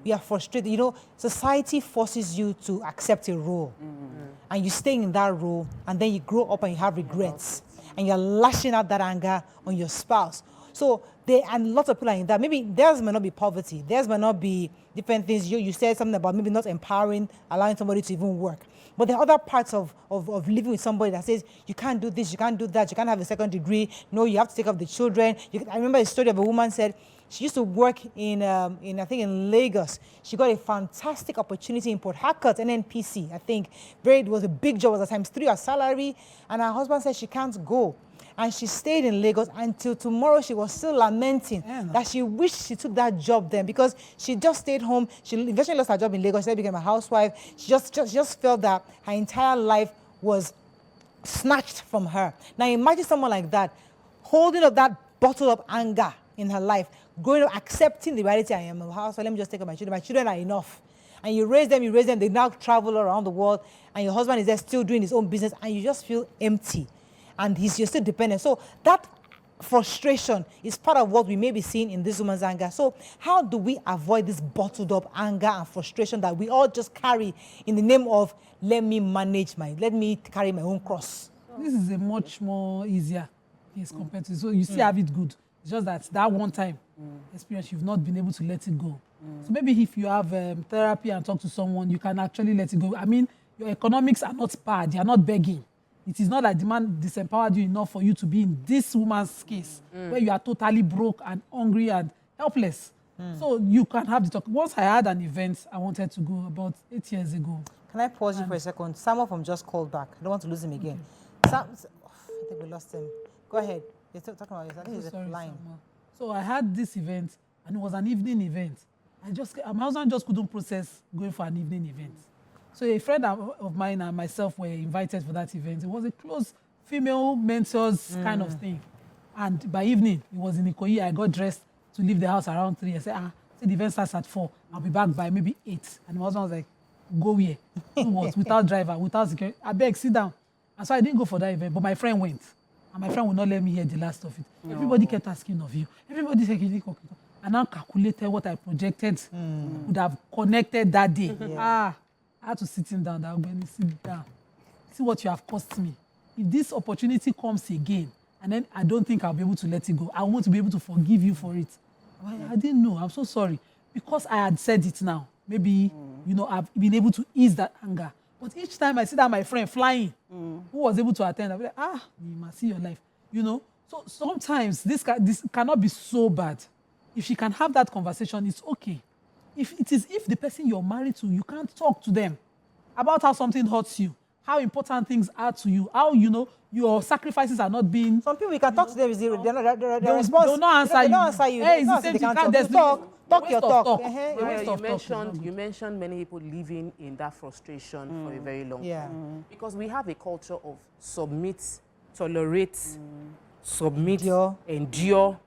We are frustrated. You know, society forces you to accept a role, and you stay in that role, and then you grow up and you have regrets, and you're lashing out that anger on your spouse. So and lots of people are in that. Maybe theirs may not be poverty. Theirs may not be different things. You said something about maybe not empowering, allowing somebody to even work. But there are other parts of living with somebody that says, you can't do this, you can't do that, you can't have a second degree. No, you have to take care of the children. I remember a story of a woman said, she used to work in I think in Lagos. She got a fantastic opportunity in Port Harcourt, NNPC, I think. It was a big job, it was times 3 her salary. And her husband said she can't go. And she stayed in Lagos until tomorrow. She was still lamenting that she wished she took that job then, because she just stayed home. She eventually lost her job in Lagos. She became a housewife. She just felt that her entire life was snatched from her. Now imagine someone like that, holding up that bottle of anger in her life, growing up, accepting the reality, I am a housewife, let me just take care of my children. My children are enough. And you raise them, they now travel around the world, and your husband is there still doing his own business, and you just feel empty. And you're still dependent. So that frustration is part of what we may be seeing in this woman's anger. So how do we avoid this bottled up anger and frustration that we all just carry in the name of, let me carry my own cross? This is a much more easier case compared to, so you still have it good. It's just that one time experience, you've not been able to let it go. So maybe if you have therapy and talk to someone, you can actually let it go. I mean, your economics are not bad. You're not begging. It is not like the man disempowered you enough for you to be in this woman's case, where you are totally broke and hungry and helpless. So you can have the talk. Once I had an event I wanted to go about 8 years ago. Can I pause you for a second? Someone from Just called back. I don't want to lose him again. I think we lost him. Go ahead. You're talking about this. I think he's lying. So I had this event, and it was an evening event. My husband just couldn't process going for an evening event. So a friend of mine and myself were invited for that event. It was a close female mentors kind of thing. And by evening, it was in Ikoyi. I got dressed to leave the house around 3. I said, the event starts at 4. I'll be back by maybe 8. And my husband was like, go where? Do what? Without driver, without security. I beg, sit down. And so I didn't go for that event, but my friend went. And my friend would not let me hear the last of it. No. Everybody kept asking of you. Everybody said, and now calculated what I projected would have connected that day. Yeah. I had to sit him down. Sit down. See what you have cost me. If this opportunity comes again, and then I don't think I'll be able to let it go, I want to be able to forgive you for it. I didn't know. I'm so sorry. Because I had said it now, maybe, I've been able to ease that anger. But each time I see that my friend flying, who was able to attend, I'll be like, you must see your life. So sometimes this cannot be so bad. If she can have that conversation, it's okay. If the person you're married to, you can't talk to them about how something hurts you, how important things are to you, how, your sacrifices are not being... Some people, we can talk to them, they're response. They'll not answer you. They don't answer you. Hey, it's the same thing. Talk your talk. You mentioned many people living in that frustration for a very long time. Because we have a culture of submit, tolerate, submit, endure.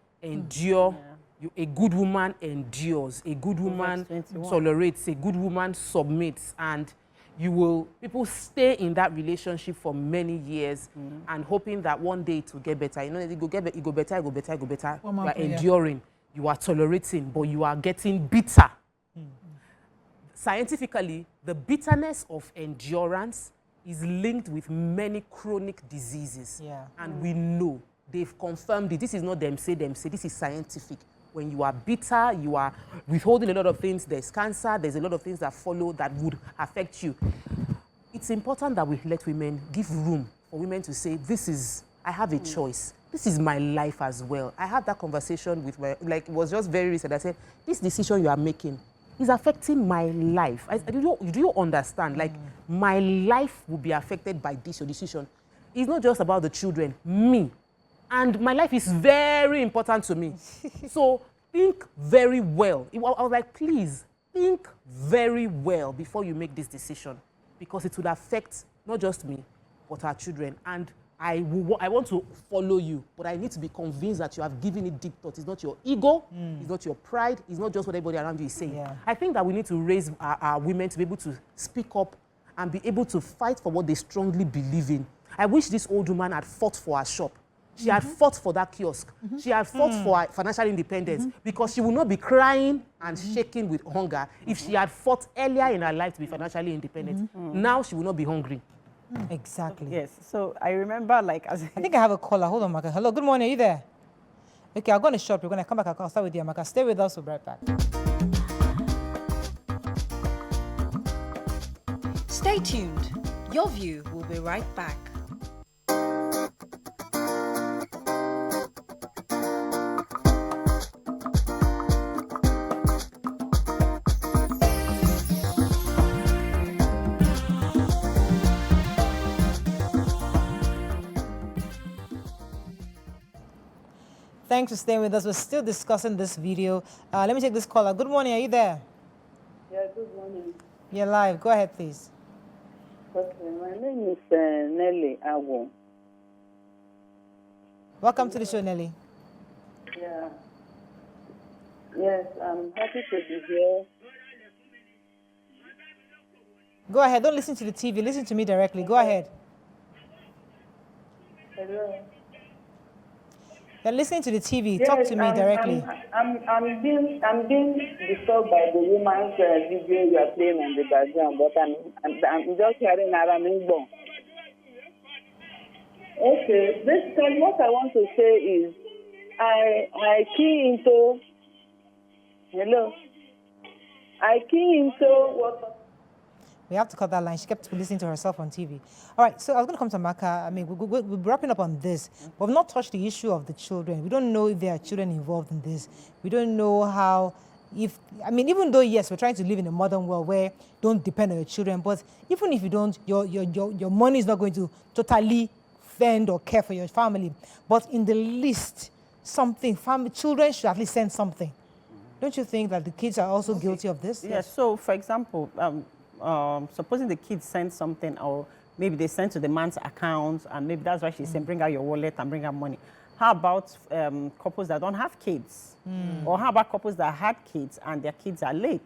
A good woman endures. A good woman tolerates. A good woman submits. And people stay in that relationship for many years and hoping that one day it will get better. It go better. You are enduring. You are tolerating, but you are getting bitter. Scientifically, the bitterness of endurance is linked with many chronic diseases. And we know, they've confirmed it. This is not them say, this is scientific. When you are bitter, you are withholding a lot of things. There's cancer, there's a lot of things that follow that would affect you. It's important that we let women, give room for women to say, I have a choice. This is my life as well. I had that conversation with it was just very recent. I said, this decision you are making is affecting my life. Do you understand? Like, my life will be affected by this, your decision. It's not just about the children, me. And my life is very important to me. So think very well. I was like, please, think very well before you make this decision. Because it would affect not just me, but our children. And I want to follow you, but I need to be convinced that you have given it deep thought. It's not your ego, it's not your pride, it's not just what everybody around you is saying. I think that we need to raise our women to be able to speak up and be able to fight for what they strongly believe in. I wish this old woman had fought for her shop. She had fought for that kiosk. She had fought for her financial independence because she would not be crying and shaking with hunger if she had fought earlier in her life to be financially independent. Now she will not be hungry. Exactly. Yes. So I remember, I think I have a caller. Hold on, Maka. Hello. Good morning. Are you there? Okay, I'm going to shop. We're going to come back. I'll start with you, Maka. Stay with us. We'll be right back. Stay tuned. Your View will be right back. Thanks for staying with us. We're still discussing this video. Let me take this caller. Good morning. Are you there? Yeah, good morning. You're live. Go ahead, please. Okay, my name is Nelly Awo. Welcome to the show, Nelly. Yeah. Yes, I'm happy to be here. Go ahead. Don't listen to the TV. Listen to me directly. Go ahead. Hello. You're listening to the TV. Yes, talk to me directly. I'm being disturbed by the woman's video you are playing in the background, but I'm just hearing Aram Igbo. Okay, basically what I want to say is I key into what. We have to cut that line. She kept listening to herself on TV. All right, so I was going to come to Maka. I mean, we're wrapping up on this. But we've not touched the issue of the children. We don't know if there are children involved in this. We don't know how, even though, yes, we're trying to live in a modern world where don't depend on your children, but even if you don't, your money is not going to totally fend or care for your family. But in the least, children should at least send something. Don't you think that the kids are also guilty of this? Yes, so for example, supposing the kids send something, or maybe they send to the man's account, and maybe that's why she's saying, bring out your wallet and bring out money. How about couples that don't have kids? Or how about couples that had kids and their kids are late?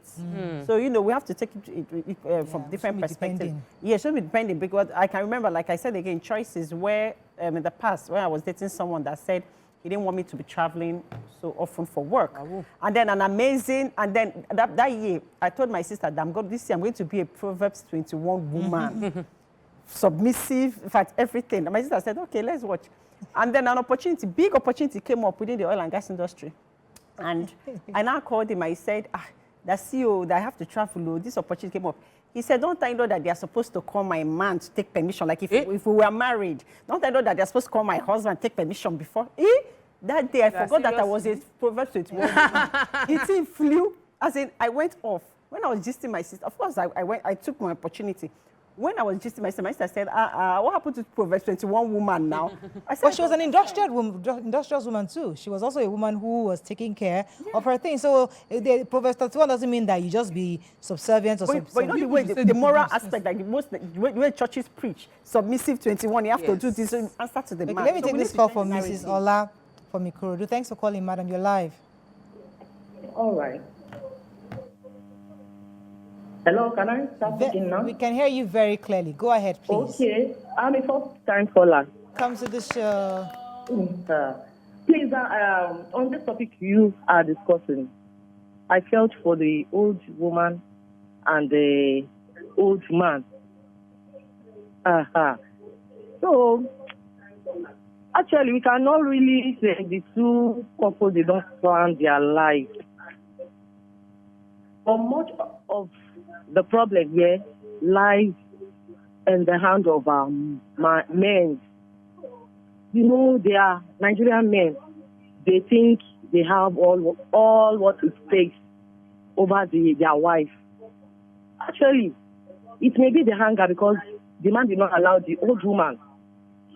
So, you know, we have to take it from different perspectives. Yeah, it should be depending, because I can remember, like I said again, choices where in the past, when I was dating someone that said he didn't want me to be traveling so often for work. And then and then that year, I told my sister that this year I'm going to be a Proverbs 21 woman. Submissive, in fact, everything. And my sister said, okay, let's watch. And then an opportunity, big opportunity came up within the oil and gas industry. And I now called him. I said, the CEO, that I have to travel, this opportunity came up. He said, don't I know that they are supposed to call my man to take permission? Like if we were married, don't I know that they're supposed to call my husband take permission before? That day, I forgot that I was a Proverbs 21. It flew. As in, I went off. When I was gisting my sister, of course, I took my opportunity. When I was gisting my sister said, what happened to Proverbs 21 woman now? I said, but she was an industrious woman too. She was also a woman who was taking care of her things. So the Proverbs 21 doesn't mean that you just be subservient or but you know the way the moral aspect, like the way churches preach, submissive 21, you have to do this, so answer to the man. Let me take this call from Mrs. Ola from Ikorodu. Thanks for calling, madam. You're live. All right. Hello, can I start speaking now? We can hear you very clearly. Go ahead, please. Okay. I'm a first-time caller. Come to the show. Please, on this topic you are discussing, I felt for the old woman and the old man. So, actually, we cannot really say the two couples, they don't plan their life. But much of the problem here lies in the hand of men. You know, they are Nigerian men. They think they have all what it takes over their wife. Actually, it may be the hunger, because the man did not allow the old woman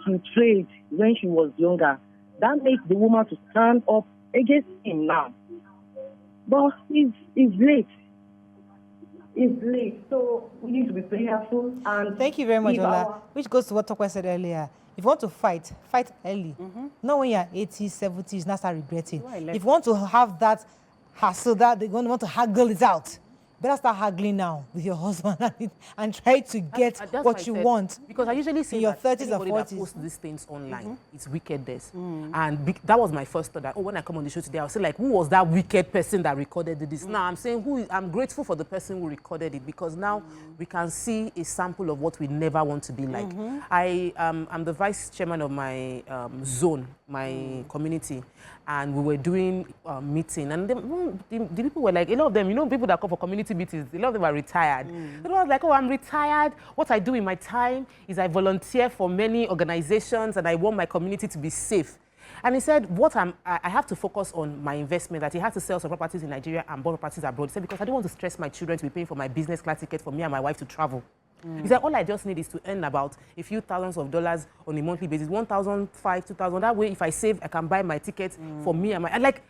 to trade when she was younger. That makes the woman to stand up against him now. But it's late. It's late, so we need to be prayerful. And thank you very much, Ola. Which goes to what Tokwe said earlier. If you want to fight early. Not when you're 80s, 70s, now start regretting. If you want to have that hassle, that they want to haggle it out, better start haggling now with your husband and try to get what you want. Because I usually say in your 30s and 40s. That posts these things online, it's wickedness. And that was my first thought, that, when I come on the show today, I'll say, like, who was that wicked person that recorded this? Now I'm saying, I'm grateful for the person who recorded it, because now we can see a sample of what we never want to be like. I'm the vice chairman of my zone, my community, and we were doing a meeting, and the people were like, a lot of them, you know, people that come for community meetings, a lot of them are retired. They was like, I'm retired. What I do in my time is I volunteer for many organizations, and I want my community to be safe. And he said, I have to focus on my investment, that he had to sell some properties in Nigeria and bought properties abroad. He said, because I don't want to stress my children to be paying for my business class ticket for me and my wife to travel. He said, all I just need is to earn about a few thousands of dollars on a monthly basis, 1,500, 2,000. That way, if I save, I can buy my ticket for me and my... Like,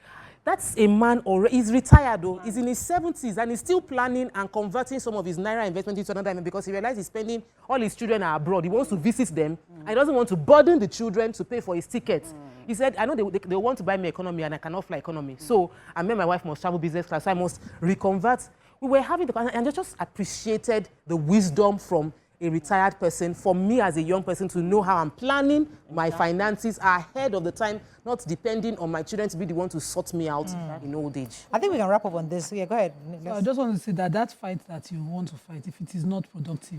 that's a man already. He's retired, though. He's in his 70s, and he's still planning and converting some of his Naira investment into another investment, because he realized he's spending, all his children are abroad. He wants to visit them, and he doesn't want to burden the children to pay for his tickets. He said, I know they want to buy me economy, and I cannot fly economy. So I made my wife must travel business class, so I must reconvert. We were having the, and I just appreciated the wisdom from a retired person, for me as a young person, to know how I'm planning my finances ahead of the time, not depending on my children to be the one to sort me out in old age. I think we can wrap up on this. Yeah, go ahead. So I just want to say that fight that you want to fight, if it is not productive,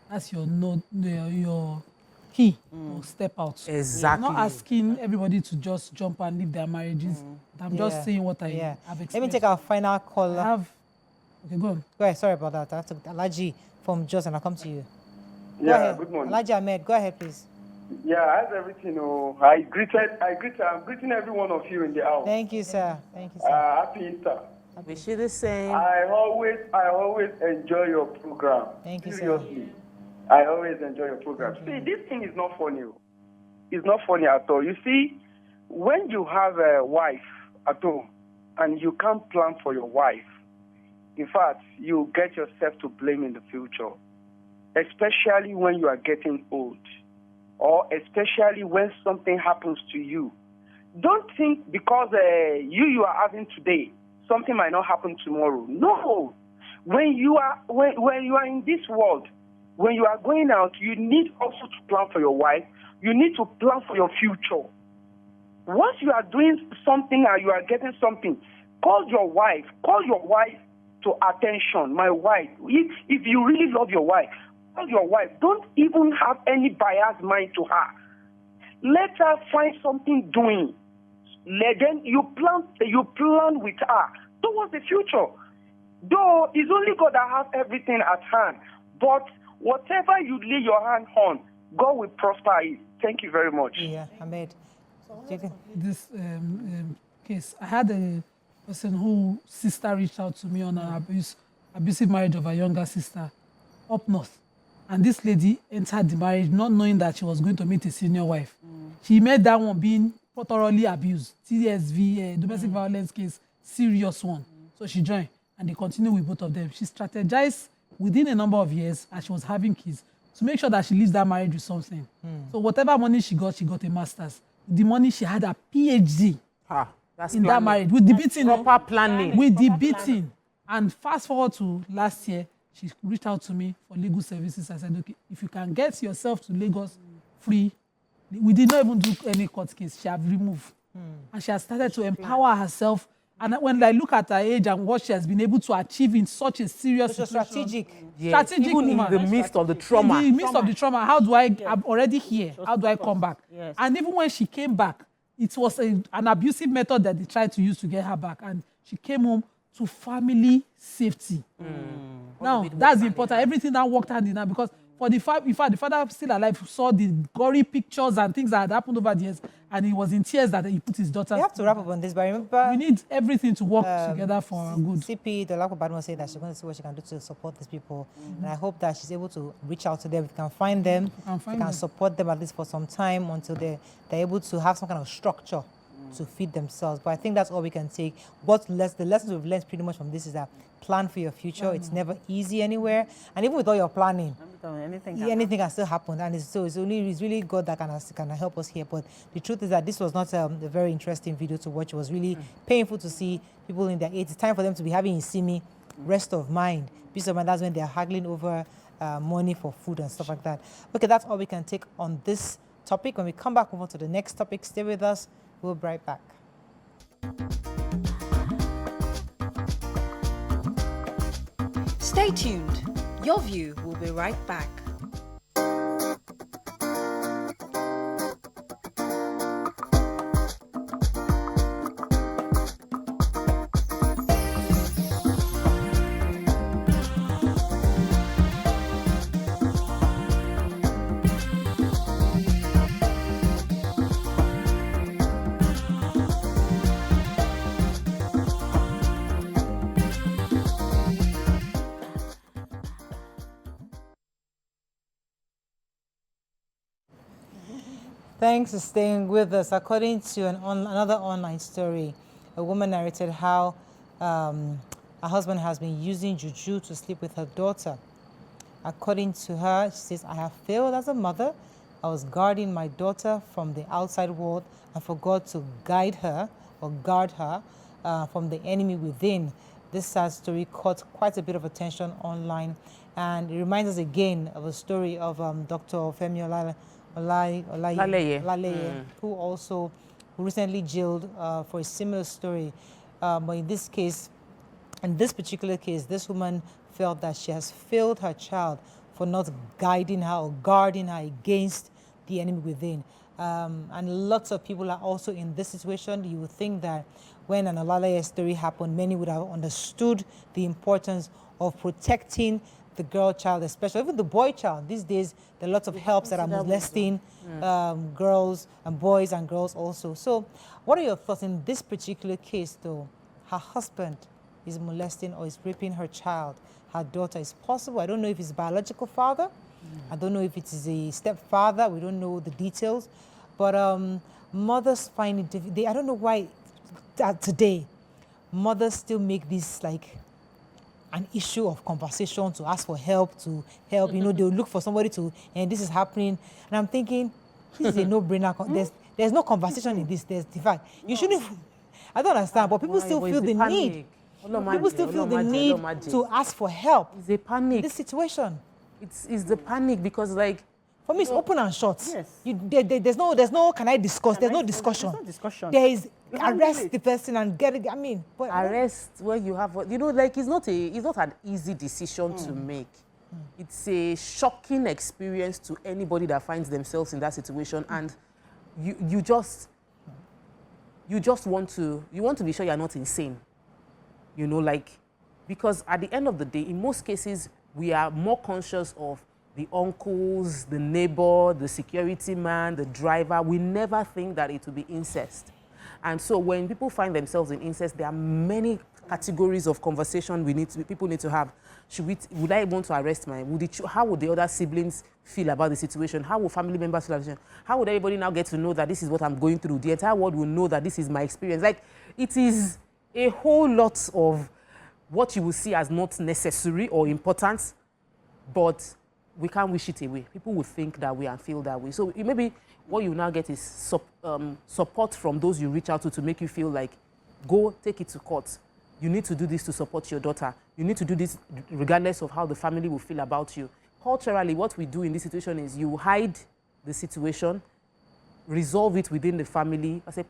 that's your key to step out. Exactly. Not asking everybody to just jump and leave their marriages. I'm just saying what I have experienced. Let me take our final caller. Okay, go on. Go ahead. Sorry about that. I took Alaji from Jos, and I'll come to you. Yeah, good morning. Alaji Ahmed, go ahead, please. Yeah, how's everything? I'm greeting every one of you in the house. Thank you, sir. Thank you, sir. Happy Easter. Wish you the same. I always enjoy your program. Thank you, seriously. Sir. I always enjoy your program. See, this thing is not funny. It's not funny at all. You see, when you have a wife at home and you can't plan for your wife, in fact, you get yourself to blame in the future, especially when you are getting old, or especially when something happens to you. Don't think because you are having today, something might not happen tomorrow. No. When you are in this world, when you are going out, you need also to plan for your wife. You need to plan for your future. Once you are doing something and you are getting something, call your wife to attention. My wife, if you really love your wife, call your wife. Don't even have any biased mind to her. Let her find something doing. Then you plan with her towards the future. Though it's only God that has everything at hand, but whatever you lay your hand on, God will prosper it. Thank you very much. Yeah, Ahmed. This case, I had a person whose sister reached out to me on an abusive marriage of a younger sister up north. And this lady entered the marriage not knowing that she was going to meet a senior wife. She made that one being thoroughly abused. TSV, domestic violence case, serious one. So she joined and they continued with both of them. She strategized within a number of years as she was having kids to make sure that she leaves that marriage with something. So whatever money she got a master's. The money she had a PhD in that marriage with the beating. Proper planning. With the beating. And fast forward to last year, she reached out to me for legal services. I said, okay, if you can get yourself to Lagos free, we did not even do any court case. She have removed. And she has started to empower herself. And when I look at her age and what she has been able to achieve in such a serious situation, strategic. Yes. strategic Even woman. in the midst of the trauma. In the midst of the trauma, how do I'm already here. How do I come back? Yes. And even when she came back, it was an abusive method that they tried to use to get her back. And she came home to family safety. Now, that's important. Everything that worked hand in hand, because for the father still alive saw the gory pictures and things that had happened over the years, and he was in tears that he put his daughter. We have to wrap up on this, but remember, we need everything to work together for our good. CP, the Lapo Badmo, said that she's going to see what she can do to support these people. And I hope that she's able to reach out to them. We can find them. We can support them at least for some time until they're able to have some kind of structure to feed themselves. But I think that's all we can take. The lessons we've learned pretty much from this is that plan for your future. It's never easy anywhere. And even with all your planning, anything can still happen. And it's really God that can help us here. But the truth is that this was not a very interesting video to watch. It was really painful to see people in their 80s. It's time for them to be having Isimi, rest of mind. Peace of mind, that's when they're haggling over money for food and stuff like that. Okay, that's all we can take on this topic. When we come back, move on to the next topic. Stay with us. We'll be right back. Stay tuned. Your View will be right back. Thanks for staying with us. According to another online story, a woman narrated how her husband has been using Juju to sleep with her daughter. According to her, she says, I have failed as a mother. I was guarding my daughter from the outside world and forgot to guide her or guard her from the enemy within. This sad story caught quite a bit of attention online, and it reminds us again of a story of Dr. Femi Olaleye, who also recently jailed for a similar story. But in this particular case, this woman felt that she has failed her child for not guiding her or guarding her against the enemy within. And lots of people are also in this situation. You would think that when an Olaleye story happened, many would have understood the importance of protecting the girl child, especially even the boy child. These days, there are lots of helps that are molesting girls and boys and girls also. So what are your thoughts in this particular case, though? Her husband is molesting or is raping her child. Her daughter is possible. I don't know if it's biological father. I don't know if it is a stepfather. We don't know the details. But mothers find it difficult. I don't know why today mothers still make these like an issue of conversation, to ask for help, you know, they'll look for somebody to, and this is happening. And I'm thinking, this is a no-brainer. There's no conversation in this. There's the fact. You shouldn't, I don't understand, but people still feel the need. People still feel the need to ask for help. It's a panic. This situation. It's the panic because, like, for me, it's open and shut. Yes. There's no, can I discuss? There's no discussion. There's no discussion. There is arrest the person and get it. I mean, but arrest where you have, you know, like, it's not an easy decision to make. It's a shocking experience to anybody that finds themselves in that situation, and you just want to be sure you're not insane. You know, like, because at the end of the day, in most cases, we are more conscious of the uncles, the neighbor, the security man, the driver. We never think that it will be incest. And so when people find themselves in incest, there are many categories of conversation people need to have. Would I want to arrest how would the other siblings feel about the situation? How will family members feel about the situation? How would everybody now get to know that this is what I'm going through? The entire world will know that this is my experience. Like, it is a whole lot of what you will see as not necessary or important, but we can't wish it away. People will think that way and feel that way. So maybe what you now get is support from those you reach out to make you feel like, go take it to court. You need to do this to support your daughter. You need to do this regardless of how the family will feel about you. Culturally, what we do in this situation is you hide the situation, resolve it within the family. I say,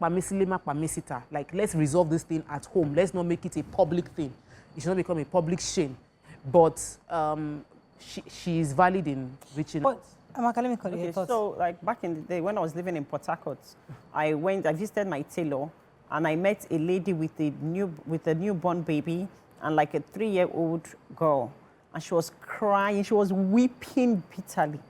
like, let's resolve this thing at home. Let's not make it a public thing. It should not become a public shame. But she is valid in reaching out. Amaka, let me call you. So, like, back in the day when I was living in Port Harcourt, I visited my tailor, and I met a lady with a newborn baby and like a 3-year-old girl, and she was crying. She was weeping bitterly.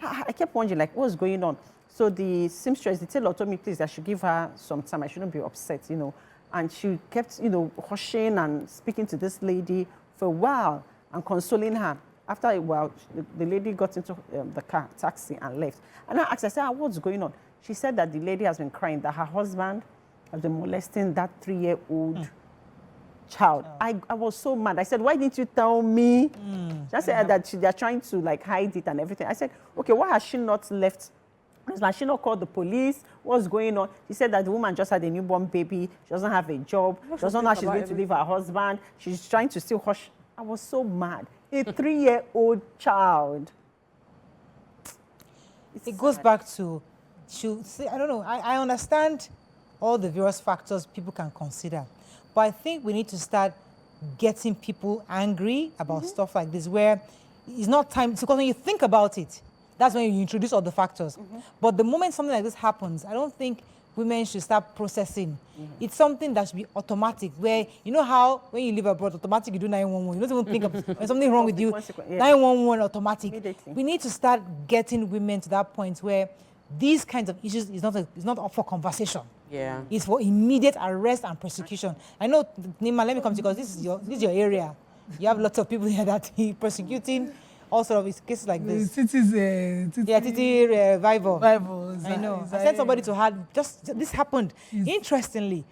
I kept wondering, like, what's going on? So the seamstress, the tailor, told me, please, I should give her some time. I shouldn't be upset, you know. And she kept, you know, hushing and speaking to this lady for a while and consoling her. After a while, the lady got into the taxi and left. And I asked, I said, what's going on? She said that the lady has been crying, that her husband has been molesting that 3-year-old child. I was so mad. I said, why didn't you tell me? She said that they're trying to, like, hide it and everything. I said, okay, why has she not left? Has she not called the police? What's going on? She said that the woman just had a newborn baby. She doesn't have a job. She doesn't know how she's going to leave her husband. She's trying to still hush. I was so mad. A 3-year-old child. It goes back to, I don't know, I understand all the various factors people can consider, but I think we need to start getting people angry about stuff like this, where it's not time, because when you think about it, that's when you introduce all the factors. But the moment something like this happens, I don't think women should start processing. It's something that should be automatic, where, you know how when you live abroad, automatic you do 911. You don't even think of when something wrong with you, 911 automatic. We need to start getting women to that point where these kinds of issues is not up for conversation. Yeah. It's for immediate arrest and prosecution. I know, Nima, let me come to you, because this is your area. You have lots of people here that are persecuting all sort of cases like this. Titi Revival. I know. I sent somebody to her. This happened. Interestingly,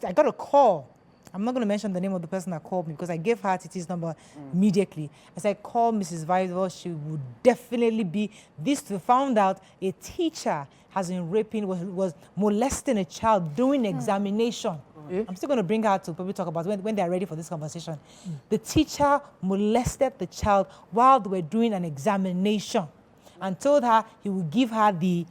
I got a call. I'm not going to mention the name of the person that called me, because I gave her Titi's number immediately. I said, call Mrs. Vival. She would definitely be. This to found out a teacher has been raping, was molesting a child during examination. I'm still going to bring her to probably talk about when they're ready for this conversation. The teacher molested the child while they were doing an examination and told her he would give her the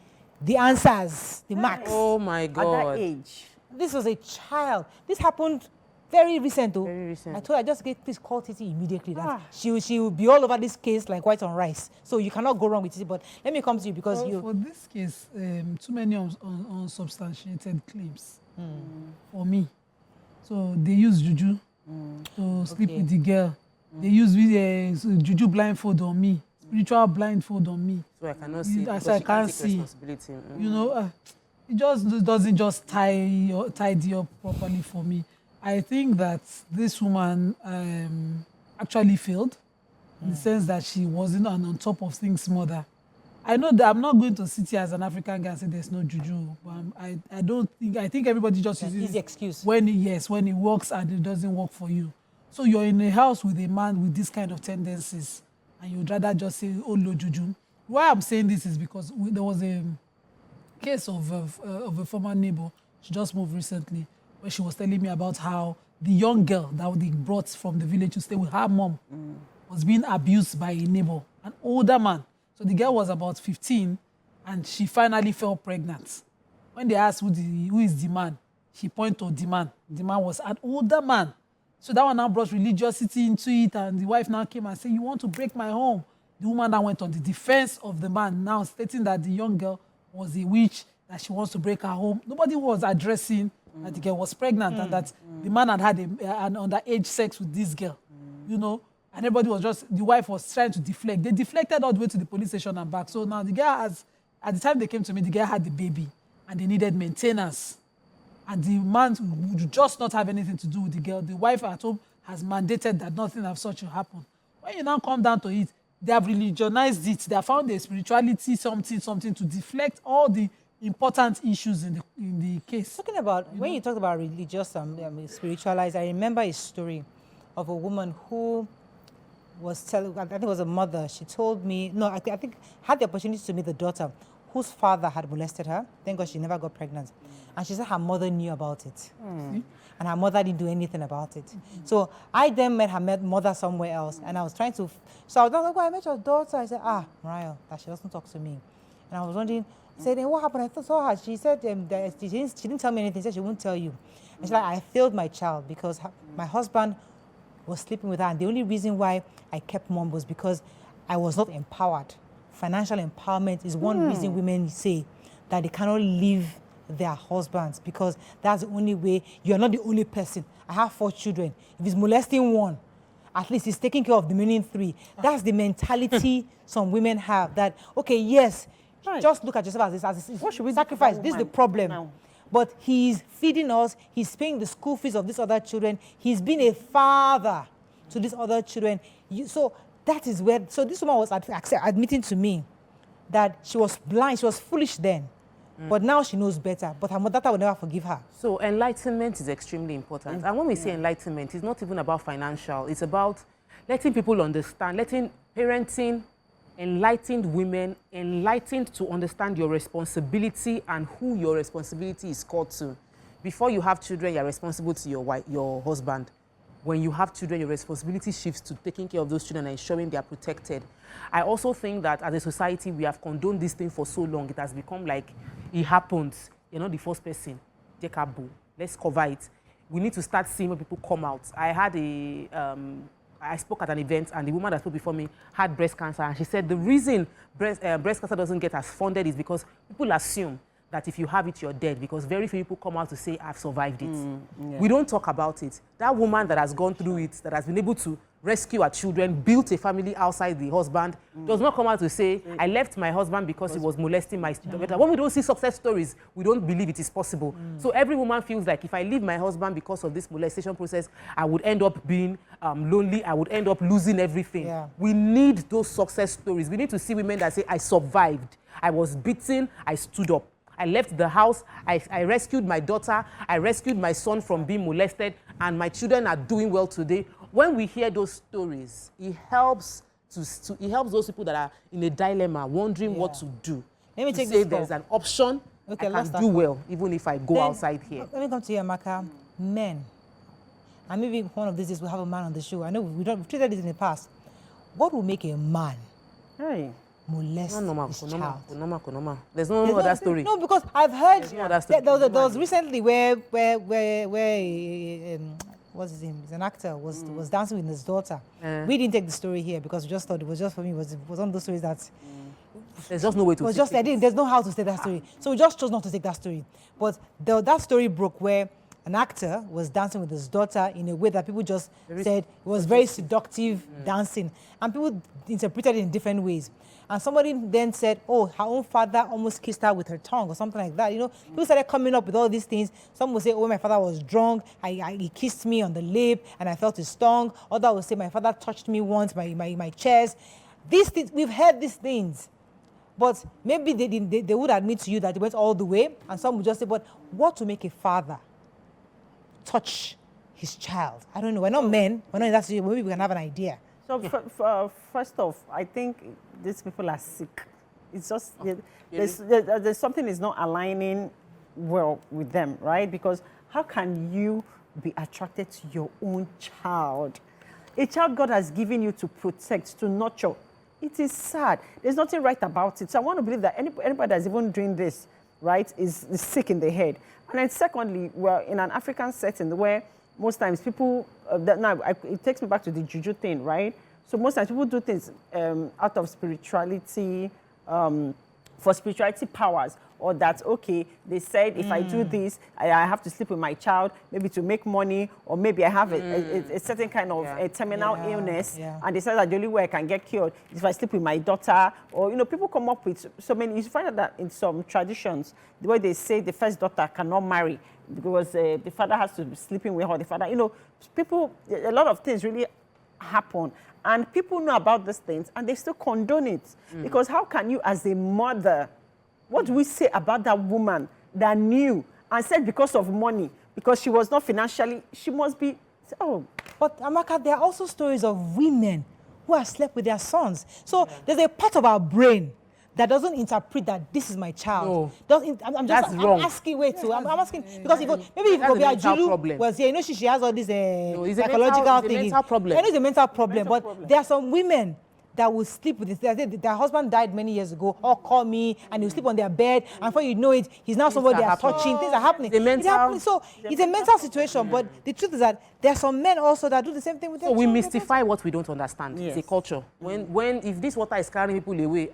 answers, the marks. Oh my God. At that age. This was a child. This happened very recent, though. Very recent. I told her, please call Titi immediately. That she will be all over this case like white on rice. So you cannot go wrong with Titi. But let me come to you, because for this case, too many unsubstantiated claims for me. So they use Juju to sleep with the girl. They use Juju blindfold on me, spiritual blindfold on me. So I cannot see. So I can't see. You know, it just doesn't just tidy up properly for me. I think that this woman actually failed in the sense that she wasn't an on top of things mother. I know that I'm not going to sit here as an African guy and say there's no Juju, but I think everybody just uses easy excuse when it works and it doesn't work for you. So you're in a house with a man with this kind of tendencies, and you'd rather just say, oh, no, Juju. Why I'm saying this is because there was a case of a former neighbor. She just moved recently, where she was telling me about how the young girl that they brought from the village to stay with her mom was being abused by a neighbor, an older man. So the girl was about 15, and she finally fell pregnant. When they asked who is the man, she pointed to the man. The man was an older man. So that one now brought religiosity into it, and the wife now came and said, you want to break my home? The woman now went on the defense of the man, now stating that the young girl was a witch, that she wants to break her home. Nobody was addressing that the girl was pregnant and that the man had an underage sex with this girl, you know, and everybody was just, the wife was trying to deflect. They deflected all the way to the police station and back. So now the girl has, at the time they came to me, the girl had the baby and they needed maintenance. And the man would just not have anything to do with the girl. The wife at home has mandated that nothing of such will happen. When you now come down to it, they have religionized it. They have found a spirituality, something to deflect all the important issues in the case. Talking about, when you talk about religious spiritualized, I remember a story of a woman who was telling, I think it was a mother, she told me, no, I think had the opportunity to meet the daughter whose father had molested her. Thank God she never got pregnant. And she said her mother knew about it. And her mother didn't do anything about it. So I then met her mother somewhere else, and I was trying to, so I was like, oh, I met your daughter. I said, Mariah, that she doesn't talk to me. And I was wondering, I said, what happened? I saw her. She said that she didn't tell me anything. She said she won't tell you. And she's like, I failed my child because my husband was sleeping with her. And the only reason why I kept mum was because I was not empowered. Financial empowerment is one reason women say that they cannot leave their husbands, because that's the only way. You're not the only person. I have 4 children. If he's molesting 1, at least he's taking care of the remaining 3. That's the mentality some women have, that, okay, yes, just look at yourself as this. What should we sacrifice? This is the problem. No. But he's feeding us. He's paying the school fees of these other children. He's been a father to these other children. So that is where, so this woman was admitting to me that she was blind. She was foolish then. But now she knows better. But her mother will never forgive her. So enlightenment is extremely important. And when we say enlightenment, it's not even about financial. It's about letting people understand, letting parenting, enlightened women, enlightened to understand your responsibility and who your responsibility is called to. Before you have children, you're responsible to your wife, your husband. When you have children, your responsibility shifts to taking care of those children and ensuring they are protected. I also think that as a society, we have condoned this thing for so long. It has become like, it happens. You're not the first person. Let's cover it. We need to start seeing when people come out. I spoke at an event, and the woman that spoke before me had breast cancer, and she said the reason breast cancer doesn't get as funded is because people assume that if you have it, you're dead, because very few people come out to say, I've survived it. We don't talk about it. That woman that has gone through it, that has been able to rescue her children, built a family outside the husband, does not come out to say, I left my husband because he was molesting my daughter. When we don't see success stories, we don't believe it is possible. So every woman feels like, if I leave my husband because of this molestation process, I would end up being lonely, I would end up losing everything. Yeah. We need those success stories. We need to see women that say, I survived, I was beaten, I stood up. I left the house, I rescued my daughter, I rescued my son from being molested, and my children are doing well today. When we hear those stories, it helps those people that are in a dilemma, wondering what to do. Let me take say there's an option, okay, I can do well, even if I go outside here. Let me come to you, Amaka. Men, and maybe one of these days we'll have a man on the show. I know we've treated this in the past. What will make a man molest his child? There's no other story. No, because I've heard there was recently where what's his name? He's an actor, was dancing with his daughter. We didn't take the story here because we just thought it was just for me. It was one of those stories that there's just no way to. Was just there's no how to say that story, so we just chose not to take that story. But that story broke where an actor was dancing with his daughter in a way that people just said it was very seductive dancing, and people interpreted it in different ways. And somebody then said, oh, her own father almost kissed her with her tongue or something like that. You know, people started coming up with all these things. Some would say, oh, my father was drunk. He kissed me on the lip and I felt his tongue. Others would say, my father touched me once, my chest. These things, we've heard these things. But maybe they would admit to you that it went all the way. And some would just say, but what to make a father touch his child? I don't know. We're not men. We're not in that situation. Maybe we can have an idea. So first off, I think these people are sick. It's just there's something is not aligning well with them, right? Because how can you be attracted to your own child? A child God has given you to protect, to nurture. It is sad. There's nothing right about it. So I want to believe that anybody that's even doing this, right, is sick in the head. And then secondly, we're in an African setting where most times people, it takes me back to the Juju thing, right? So most times people do things out of spirituality, for spirituality powers, or that, okay, they said if I do this, I have to sleep with my child, maybe to make money, or maybe I have a certain kind of a terminal illness, and they said that the only way I can get cured is if I sleep with my daughter, or, people come up with so many. You find out that in some traditions, the way they say the first daughter cannot marry because the father has to be sleeping with her, the father, people, a lot of things really happen. And people know about these things, and they still condone it. Because how can you, as a mother, what do we say about that woman that knew and said because of money, because she was not financially, she must be, But Amaka, there are also stories of women who have slept with their sons. So there's a part of our brain that doesn't interpret that this is my child. I'm asking, I'm asking, because maybe if Gobia Juju was here, she has all these psychological things. I know it's a mental problem, but there are some women that will sleep with their husband died many years ago, or call me, and he'll sleep on their bed, and before you know it, he's now somebody they are touching. Things are happening. So it's a mental situation, but the truth is that there are some men also that do the same thing with their children. We mystify what we don't understand. Yes. It's a culture. If this water is carrying people away,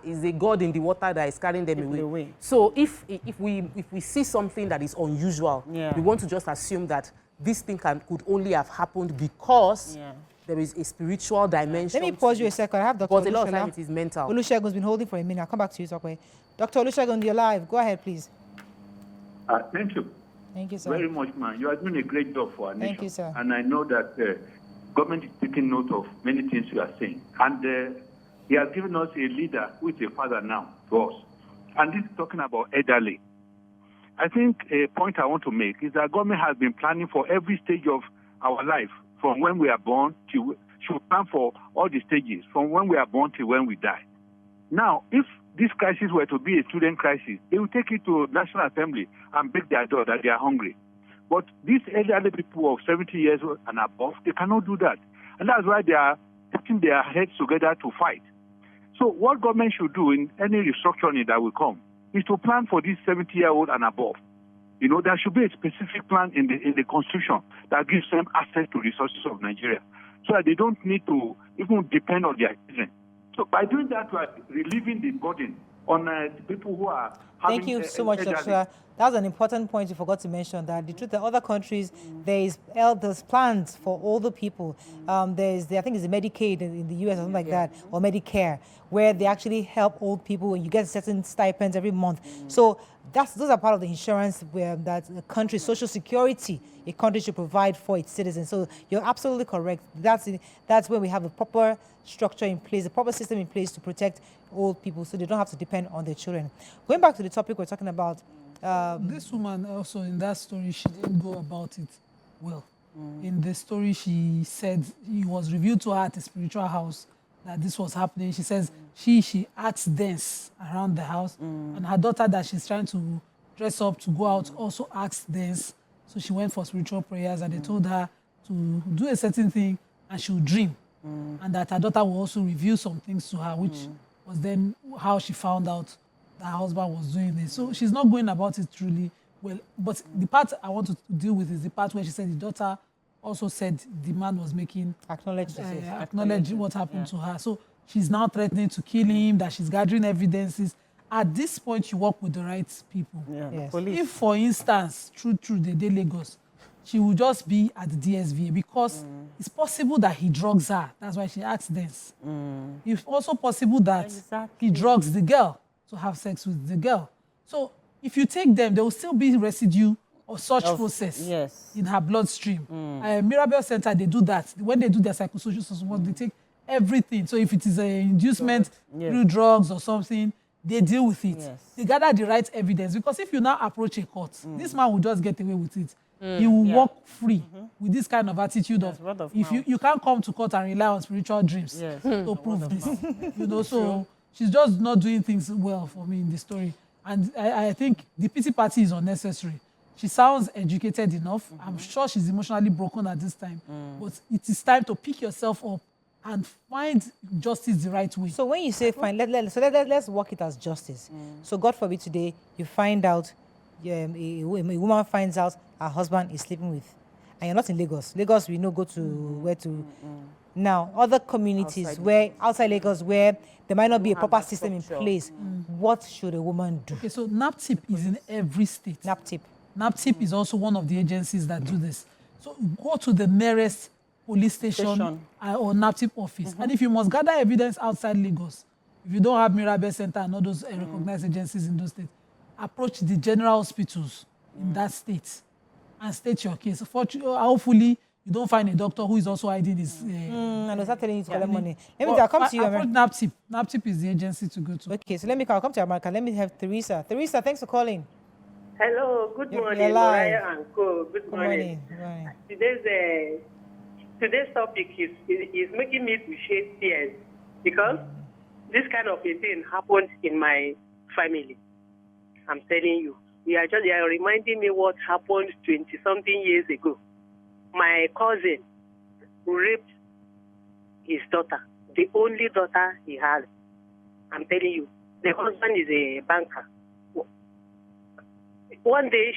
is a God in the water that is carrying them away. So if we see something that is unusual, we want to just assume that this thing could only have happened because there is a spiritual dimension. Let me pause you a second. I have Dr. But a lot of times it is mental. Olusegun's been holding for a minute. I'll come back to you, Tokwe. Dr. Olusegun, you're live. Go ahead, please. Thank you. Thank you, sir. Very much, man. You are doing a great job for our nation. Thank you, sir. And I know that government is taking note of many things you are saying. And he has given us a leader who is a father now to us. And this is talking about elderly. I think a point I want to make is that government has been planning for every stage of our life, from when we are born to, should plan for all the stages, from when we are born to when we die. Now, if this crisis were to be a student crisis, they will take it to National Assembly and break their door that they are hungry. But these elderly people of 70 years and above, they cannot do that. And that's why they are putting their heads together to fight. So what government should do in any restructuring that will come is to plan for these 70-year-old and above. There should be a specific plan in the Constitution that gives them access to resources of Nigeria so that they don't need to even depend on their children. So by doing that, we are relieving the burden on the people who are having... Thank you so much, Dr. That's an important point you forgot to mention, that the truth that other countries, there's plans for older people. I think it's Medicaid in the US or something like that, or Medicare, where they actually help old people and you get certain stipends every month. So those are part of the insurance that a country's social security, a country should provide for its citizens. So you're absolutely correct. That's where we have a proper structure in place, a proper system in place to protect old people so they don't have to depend on their children. Going back to the topic we're talking about, this woman also in that story, she didn't go about it well. In the story, she said it was revealed to her at a spiritual house that this was happening. She says she acts dance around the house, and her daughter that she's trying to dress up to go out also acts dance. So she went for spiritual prayers, and they told her to do a certain thing, and she would dream, and that her daughter will also reveal some things to her, which was then how she found out that her husband was doing this. So she's not going about it truly well. But the part I want to deal with is the part where she said the daughter also said the man was making... Acknowledge what happened to her. So she's now threatening to kill him, that she's gathering evidences. At this point, you work with the right people. Yes. If, for instance, through the day Lagos, she will just be at the DSVA because it's possible that he drugs her. That's why she acts dance. It's also possible that he drugs the girl to have sex with the girl. So if you take them, there will still be residue of such process in her bloodstream. Mirabel Center, they do that. When they do their psychosocial support, they take everything. So if it is an inducement through drugs or something, they deal with it. They gather the right evidence. Because if you now approach a court, this man will just get away with it. He will walk free with this kind of attitude of if you can't come to court and rely on spiritual dreams to prove this. You know, so she's just not doing things well for me in the story. And I think the pity party is unnecessary. She sounds educated enough. I'm sure she's emotionally broken at this time. But it is time to pick yourself up and find justice the right way. So when you say fine, let's work it as justice. So God forbid today you find out, a woman finds out her husband is sleeping with, and you're not in Lagos. Lagos, we know go to where to. Now, other communities outside Lagos where there might not be a proper system in place, what should a woman do? Okay, so NAPTIP is in every state. NAPTIP is also one of the agencies that do this. So go to the nearest police station. Or NAPTIP office. And if you must gather evidence outside Lagos, if you don't have Mirabel Center and all those recognized agencies in those states, approach the general hospitals in that state and state your case. Hopefully, you don't find a doctor who is also hiding his... and they'll start telling you to collect money. Let me come to you, America. NAPTIP. NAPTIP is the agency to go to. Okay, so let me come to America. Let me have Teresa. Teresa, thanks for calling. Hello, good morning, Mariah and Co. Good morning. Good morning. Today's topic is making me to shed tears because this kind of a thing happened in my family. I'm telling you. They are reminding me what happened 20-something years ago. My cousin raped his daughter, the only daughter he had. I'm telling you, the husband is a banker. One day,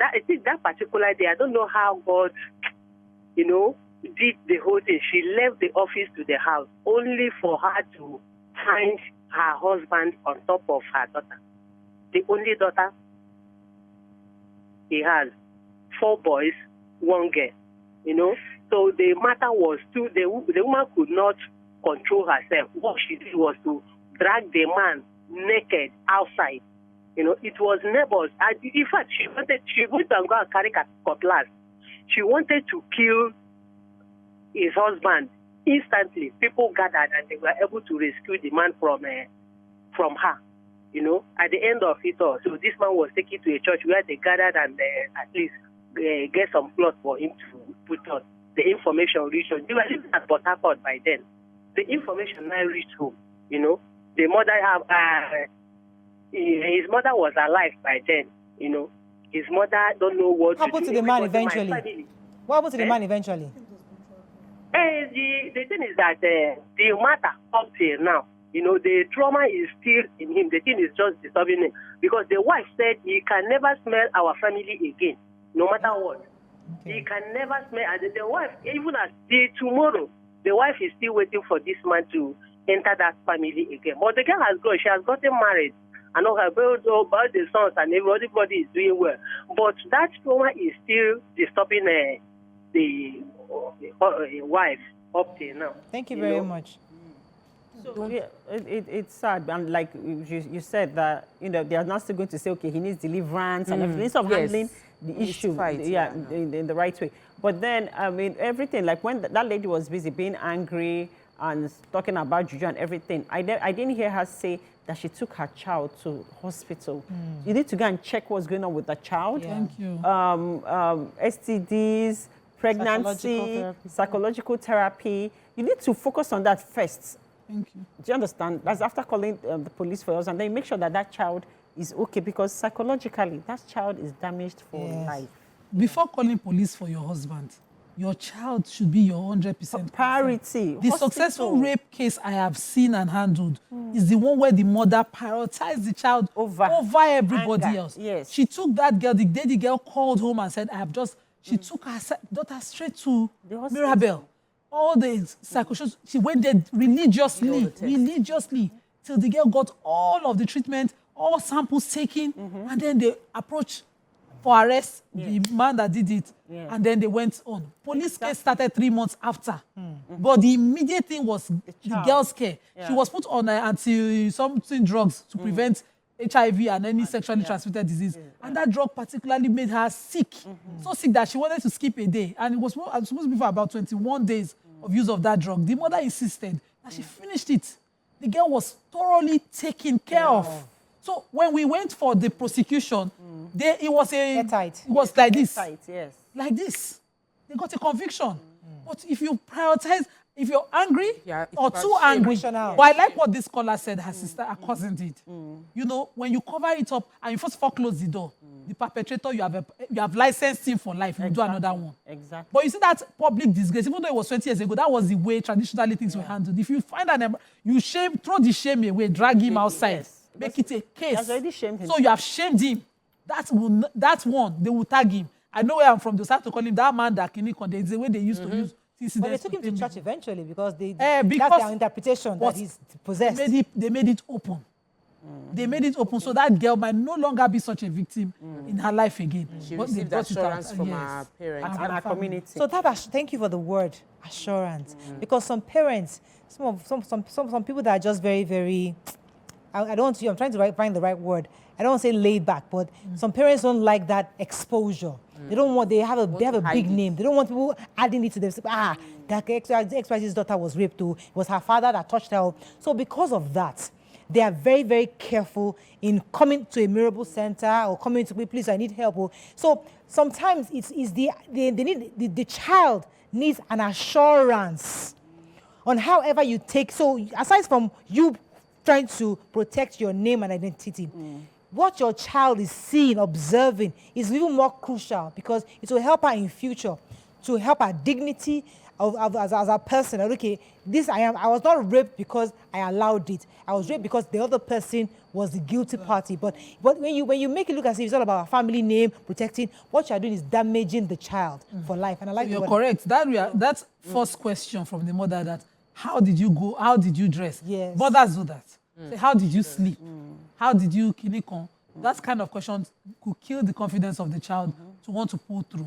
I think that particular day, I don't know how God, did the whole thing. She left the office to the house only for her to find her husband on top of her daughter. The only daughter he has, 4 boys, 1 girl, So the matter was the woman could not control herself. What she did was to drag the man naked outside. It was neighbors. And in fact, she wanted to go and carry cutlass. She wanted to kill his husband instantly. People gathered and they were able to rescue the man from her. At the end of it all, so this man was taken to a church where they gathered and at least get some cloth for him to put on. The information reached home. They were living at Port Harcourt by then. The information now reached home. The mother his mother was alive by then. His mother don't know what happened to the man eventually. What happened to the man eventually? The thing is that the matter up till now, the trauma is still in him. The thing is just disturbing him because the wife said he can never smell our family again, no matter what. Okay. He can never smell. And the wife, even as tomorrow, the wife is still waiting for this man to enter that family again. But the girl has gone. She has gotten married. I know her about the sons and everybody is doing well. But that trauma is still disturbing the wife up till now. Thank you very much. So it's sad, and like you said that they are not still going to say, okay, he needs deliverance and everything, instead of handling the issue, in the right way. But then, I mean, everything, like when that lady was busy being angry and talking about Juju and everything, I didn't hear her say that she took her child to hospital. You need to go and check what's going on with the child. Thank you. STDs, pregnancy, psychological therapy. You need to focus on that first. Thank you. Do you understand? That's after calling the police for us, and then make sure that that child is okay, because psychologically, that child is damaged for life. Before calling police for your husband, your child should be your 100% priority. The successful rape case I have seen and handled is the one where the mother prioritized the child over everybody else. Yes. She took that girl, the day the girl called home and said, she took her daughter straight to Mirabel. All the psychosis, she went there religiously, till the girl got all of the treatment, all samples taken, and then they approached for arrest the man that did it, and then they went on. Police case started 3 months after, but the immediate thing was the girl's care. She was put on anti-something drugs to prevent HIV and any sexually transmitted disease, and that drug particularly made her sick, so sick that she wanted to skip a day, and it was supposed to be for about 21 days of use of that drug. The mother insisted that she finished it. The girl was thoroughly taken care of. So when we went for the prosecution, it was Airtight. it was like this. Airtight, yes. Like this. They got a conviction. But if you prioritize, if you're angry or too angry, but I like what this caller said, her sister, her cousin did. You know, when you cover it up and you first of all close the door, the perpetrator, you have licensed him for life. You do another one. Exactly. But you see that public disgrace, even though it was 20 years ago, that was the way traditionally things were handled. If you find an you throw the shame away, drag him outside, make it a case. Already shamed him. So you have shamed him. That's one. They will tag him. I know where I'm from. They start to call him that man that Kinikon. There's the way they used to use. But they took him to church eventually because because that's their interpretation that he's possessed. They made it open. They made it open so that girl might no longer be such a victim in her life again. She received assurance from her parents and her community. So thank you for the word assurance, because some parents, some people that are just very, very, I don't want to. I'm trying to find the right word. I don't want to say laid back, but some parents don't like that exposure. They don't want. They have a big name. They don't want people adding it to them. That XYZ's daughter was raped too. It was her father that touched her. So because of that, they are very, very careful in coming to a miracle center or coming to me, please, I need help. So sometimes the child needs an assurance on however you take. So aside from you trying to protect your name and identity, what your child is seeing, observing is even more crucial, because it will help her in future to help her dignity as a person. Okay, I was not raped because I allowed it. I was raped because the other person was the guilty party. But when you make it look as if it's all about family name, protecting, what you're doing is damaging the child for life. And I like you're correct. That's first question from the mother, that how did you go? How did you dress? Yes. Mothers do that. Say, how did you sleep? How did you kinikon? That kind of questions could kill the confidence of the child to want to pull through.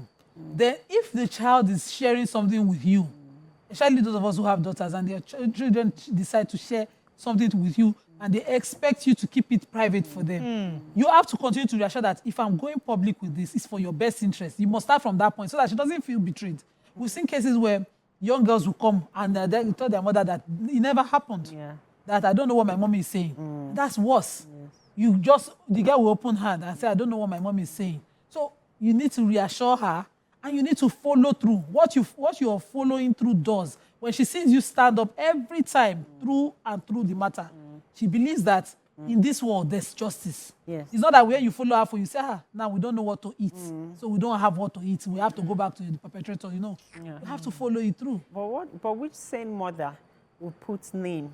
Then if the child is sharing something with you, especially those of us who have daughters and their children decide to share something with you and they expect you to keep it private for them, you have to continue to reassure that if I'm going public with this, it's for your best interest. You must start from that point so that she doesn't feel betrayed. We've seen cases where young girls will come and they tell their mother that it never happened. Yeah. That I don't know what my mom is saying. That's worse. Yes. The girl will open hand and say, I don't know what my mom is saying. So you need to reassure her and you need to follow through. What you are following through does. When she sees you stand up every time through the matter, she believes that in this world there's justice. Yes. It's not that when you follow her for you say, now we don't know what to eat. So we don't have what to eat. We have to go back to the perpetrator, You have to follow it through. But which sane mother will put name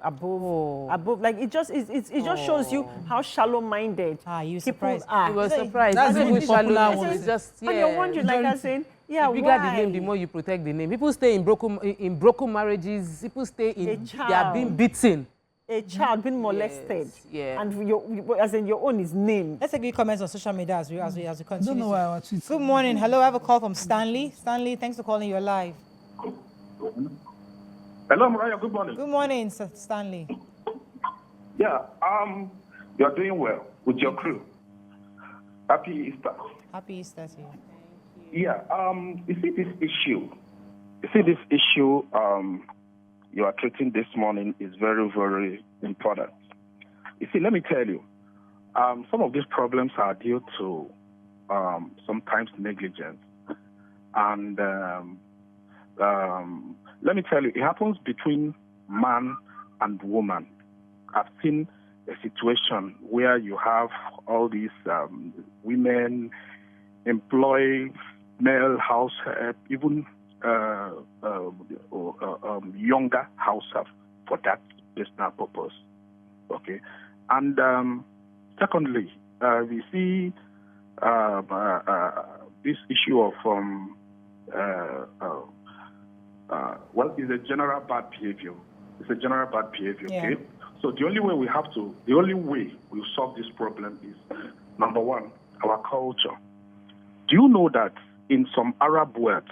above, like it just shows you how shallow-minded you people surprised. are. You were surprised. That's That's the even popular shallow. one. It's just And you're wondering, like I said, the bigger why? the name, the more you protect the name. People stay in broken marriages. People stay in. They are being beaten. A child being molested, and your own is named. Let's take your comments on social media as we continue. I don't know why I was tweeting. Good morning. Hello, I have a call from Stanley. Stanley, thanks for calling. You're live. Hello, Mariah. Good morning. Good morning, Stanley. Yeah, you're doing well with your crew. Happy Easter. Happy Easter to you. Yeah, you see this issue you are treating this morning is very, very important. You see, let me tell you, some of these problems are due to sometimes negligence. And let me tell you, it happens between man and woman. I've seen a situation where you have all these women employ male house help, even younger house help for that personal purpose. Okay, and secondly, we see this issue of it's a general bad behavior. It's a general bad behavior. Yeah. Okay. So the only way we'll solve this problem is, number one, our culture. Do you know that in some Arab words,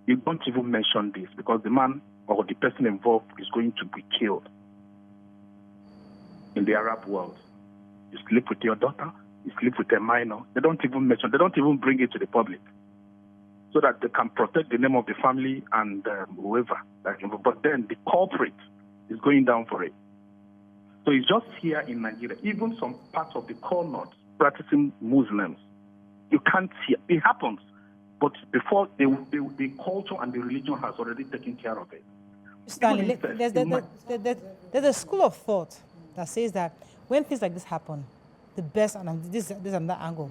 you don't even mention this because the man or the person involved is going to be killed? In the Arab world, you sleep with your daughter, you sleep with a minor. They don't even mention, they don't even bring it to the public so that they can protect the name of the family and whoever. But then the culprit is going down for it. So it's just here in Nigeria. Even some parts of the core north practicing Muslims, you can't see it. It happens. But before, the culture and the religion has already taken care of it. Stanley, there's a school of thought that says that when things like this happen, the best, and this is another angle,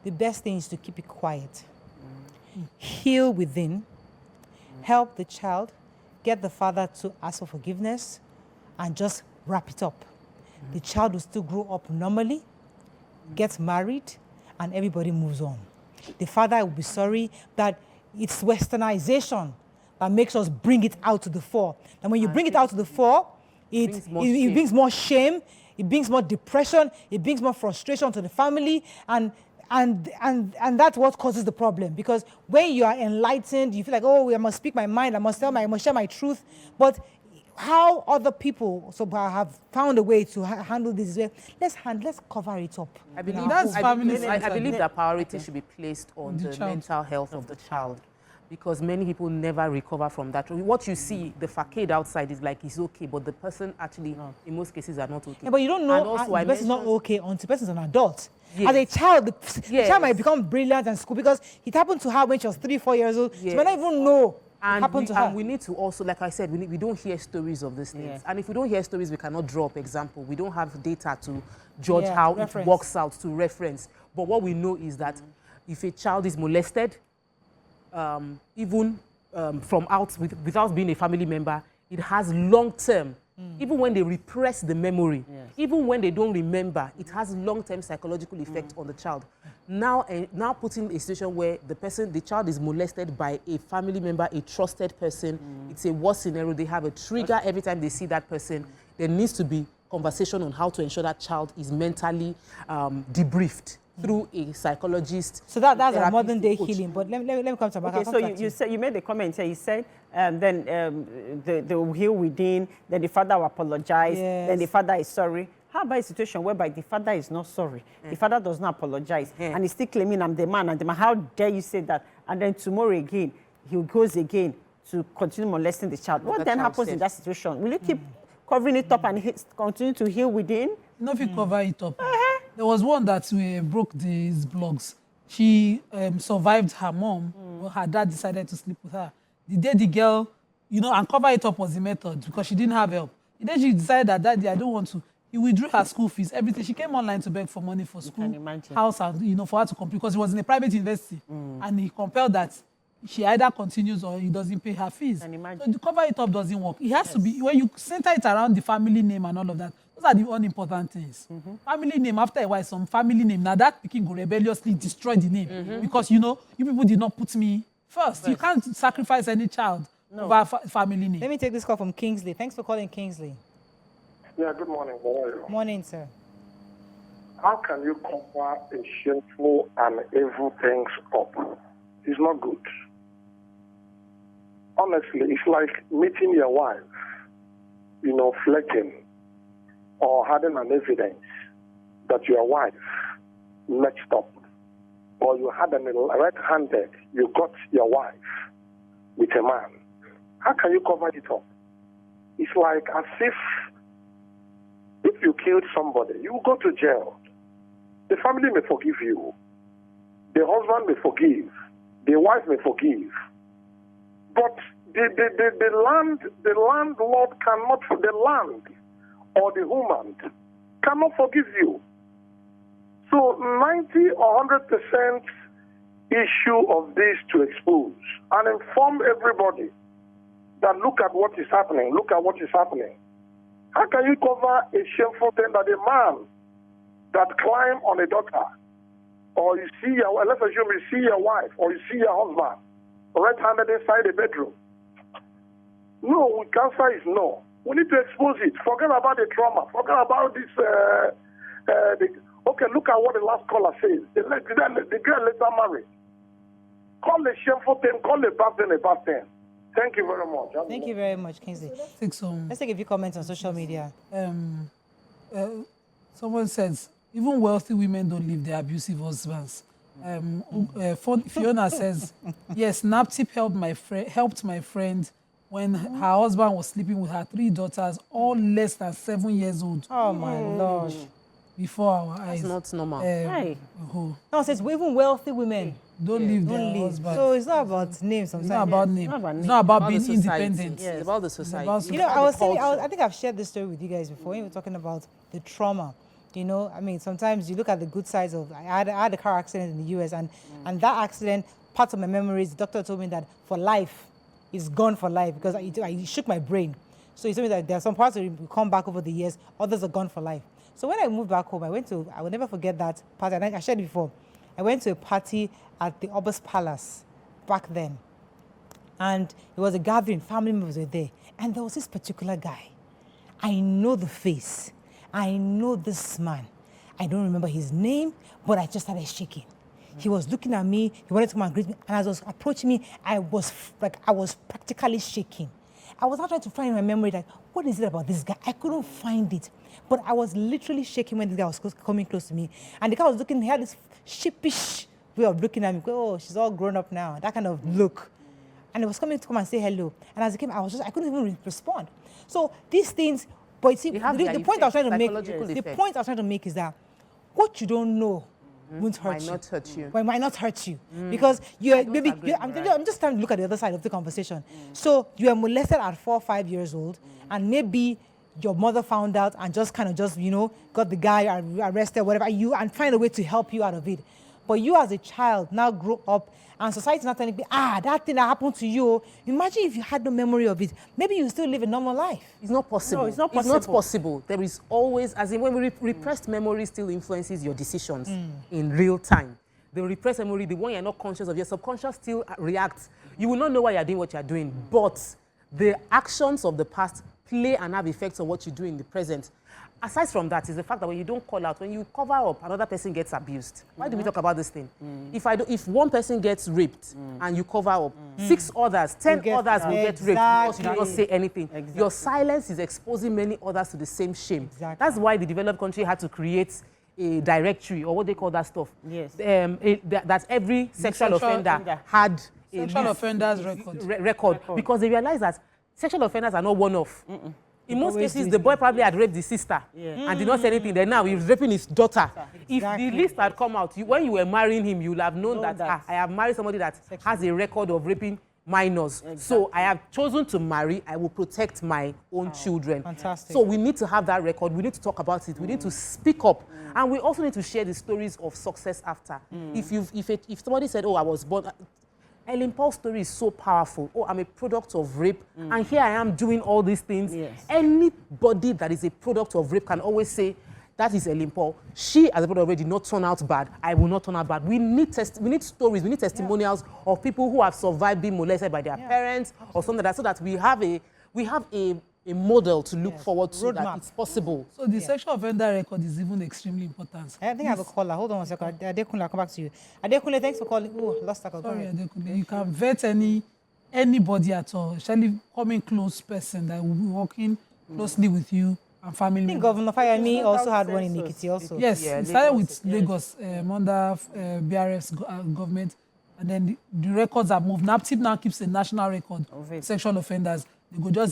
the best thing is to keep it quiet. Heal within, help the child, get the father to ask for forgiveness, and just wrap it up. The child will still grow up normally, gets married, and everybody moves on. The father will be sorry that it's westernization that makes us bring it out to the fore. And when you bring it out to the fore, it brings more shame, it brings more depression, it brings more frustration to the family, and that's what causes the problem. Because when you are enlightened, you feel like, oh, I must speak my mind, I must share my truth. But how other people have found a way to handle this, let's cover it up. I believe that priority should be placed on the mental health of the child, because many people never recover from that. What you see, the facade outside is like it's okay, but the person actually, in most cases, are not okay. Yeah, but you don't know the person's not okay until the person's an adult. Yes. As a child, the child might become brilliant in school because it happened to her when she was 3-4 years old. Yes. She might not even know. And we need to also, like I said, we don't hear stories of these things. Yeah. And if we don't hear stories, we cannot draw up example. We don't have data to judge how it works out, to reference. But what we know is that if a child is molested, even without being a family member, it has long-term. Even when they repress the memory, even when they don't remember, it has long-term psychological effect on the child. Now putting a situation where the child is molested by a family member, a trusted person, it's a worse scenario. They have a trigger every time they see that person. There needs to be conversation on how to ensure that child is mentally debriefed through a psychologist. So that's a modern day healing. But let me come to Amaka. Okay, so you made a comment here. You said then they will heal within, then the father will apologize, then the father is sorry. How about a situation whereby the father is not sorry, the father does not apologize, and he's still claiming I'm the man, how dare you say that? And then tomorrow again, he goes again to continue molesting the child. What then happens in that situation? Will you keep covering it up and continue to heal within? No, if you cover it up. There was one that broke these blogs. She survived her mom, but her dad decided to sleep with her. The day the girl, and cover it up was the method because she didn't have help. And then she decided that Daddy, I don't want to. He withdrew her school fees, everything. She came online to beg for money for school, house, and for her to complete because it was in a private university. And he compelled that she either continues or he doesn't pay her fees. So the cover it up doesn't work. It has to be, when you center it around the family name and all of that, those are the unimportant things. Family name, after a while, some family name, now that picking go rebelliously destroy the name. Because, you people did not put me first. You can't sacrifice any child over family name. Let me take this call from Kingsley. Thanks for calling, Kingsley. Yeah, good morning. How are you? Morning, sir. How can you cover a shameful and evil things up? It's not good. Honestly, it's like meeting your wife, flirting, or having an evidence that your wife messed up, or you had an red-handed, you got your wife with a man. How can you cover it up? It's like as if you killed somebody, you go to jail. The family may forgive you. The husband may forgive. The wife may forgive. But the landlord cannot, the land or the woman cannot forgive you. So 90 or 100% issue of this to expose and inform everybody that look at what is happening, look at what is happening. How can you cover a shameful thing that a man that climb on a daughter, or let's assume you see your wife or you see your husband red-handed inside a bedroom? No, cancer is no. We need to expose it. Forget about the trauma. Forget about this. Okay, look at what the last caller says. The girl later married. Call the shameful thing, call the bad thing a bad thing. Thank you very much. Thank you very much, Kingsley. Let's take a few comments on social media. Someone says, even wealthy women don't leave their abusive husbands. Fiona says, yes, NAPTIP helped my friend when her husband was sleeping with her 3 daughters, all less than 7 years old. Oh my Lord. Before our eyes. That's not normal. No, it says even wealthy women don't leave their don't leave. husband. So it's not about names sometimes. It's not about name. It's not about being independent. It's about the society. You know, I think I've shared this story with you guys before. We were talking about the trauma. You know, I mean, sometimes you look at the good sides of. I had a car accident in the US, and that accident, part of my memories, the doctor told me that for life, it's gone for life because I shook my brain. So he told me that there are some parts that will come back over the years, others are gone for life. So when I moved back home, I will never forget that party. I shared it before. I went to a party at the Obus Palace back then. And it was a gathering, family members were there. And there was this particular guy. I know the face. I know this man. I don't remember his name, but I just started shaking. He was looking at me, he wanted to come and greet me, and as he was approaching me, I was practically shaking. I was not trying to find in my memory, like, what is it about this guy? I couldn't find it. But I was literally shaking when this guy was coming close to me. And the guy was looking, he had this sheepish way of looking at me. Oh, she's all grown up now. That kind of look. And he was coming to come and say hello. And as he came, I couldn't even respond. So these things, but you see, the point I was trying to make is that what you don't know won't hurt you. Might not hurt you. Well, it might not hurt you. Because I'm just trying to look at the other side of the conversation. So you are molested at 4 or 5 years old, and maybe your mother found out and just got the guy arrested, whatever, and find a way to help you out of it. But you as a child now grow up and society is not telling you, that thing that happened to you, imagine if you had no memory of it, maybe you still live a normal life. It's not possible. No, it's not possible. It's not possible. There is always, as in when repressed memory still influences your decisions in real time. The repressed memory, the one you're not conscious of, your subconscious still reacts. You will not know why you're doing what you're doing, but the actions of the past play and have effects on what you do in the present. Aside from that is the fact that when you don't call out, when you cover up, another person gets abused. Why do we talk about this thing? If one person gets raped and you cover up, 6 others, 10 others will get raped because you do not say anything. Your silence is exposing many others to the same shame. That's why the developed country had to create a directory, or what they call that stuff. Yes. That every sexual offender had a sexual offenders record, because they realized that sexual offenders are not one-off. In most cases, the boy probably had raped the sister and did not say anything. Then now he's raping his daughter. If the list had come out, when you were marrying him, you would have known that I have married somebody that has a record of raping minors. So I have chosen to marry. I will protect my own children. Fantastic. So we need to have that record. We need to talk about it. We need to speak up. And we also need to share the stories of success after. If somebody said, oh, I was born... Ellen Paul's story is so powerful. Oh, I'm a product of rape, and here I am doing all these things. Anybody that is a product of rape can always say, that is Ellen Paul. She, as a product of rape, did not turn out bad. I will not turn out bad. We need stories, we need testimonials of people who have survived being molested by their parents or something like that, so that we have a model to look forward to, that it's possible. So the sexual offender record is even extremely important. I think I have a caller. Hold on one second. Adekunle, I'll come back to you. Adekunle, thanks for calling. Oh, lost that call. Sorry, Adekunle. You can vet anybody at all, especially coming close person that will be working closely with you and family members. I think Governor Fayemi also had one in Ekiti also. Yes, it started with Lagos under BRF's government, and then the records are moved. NAPTIP now keeps a national record of sexual offenders.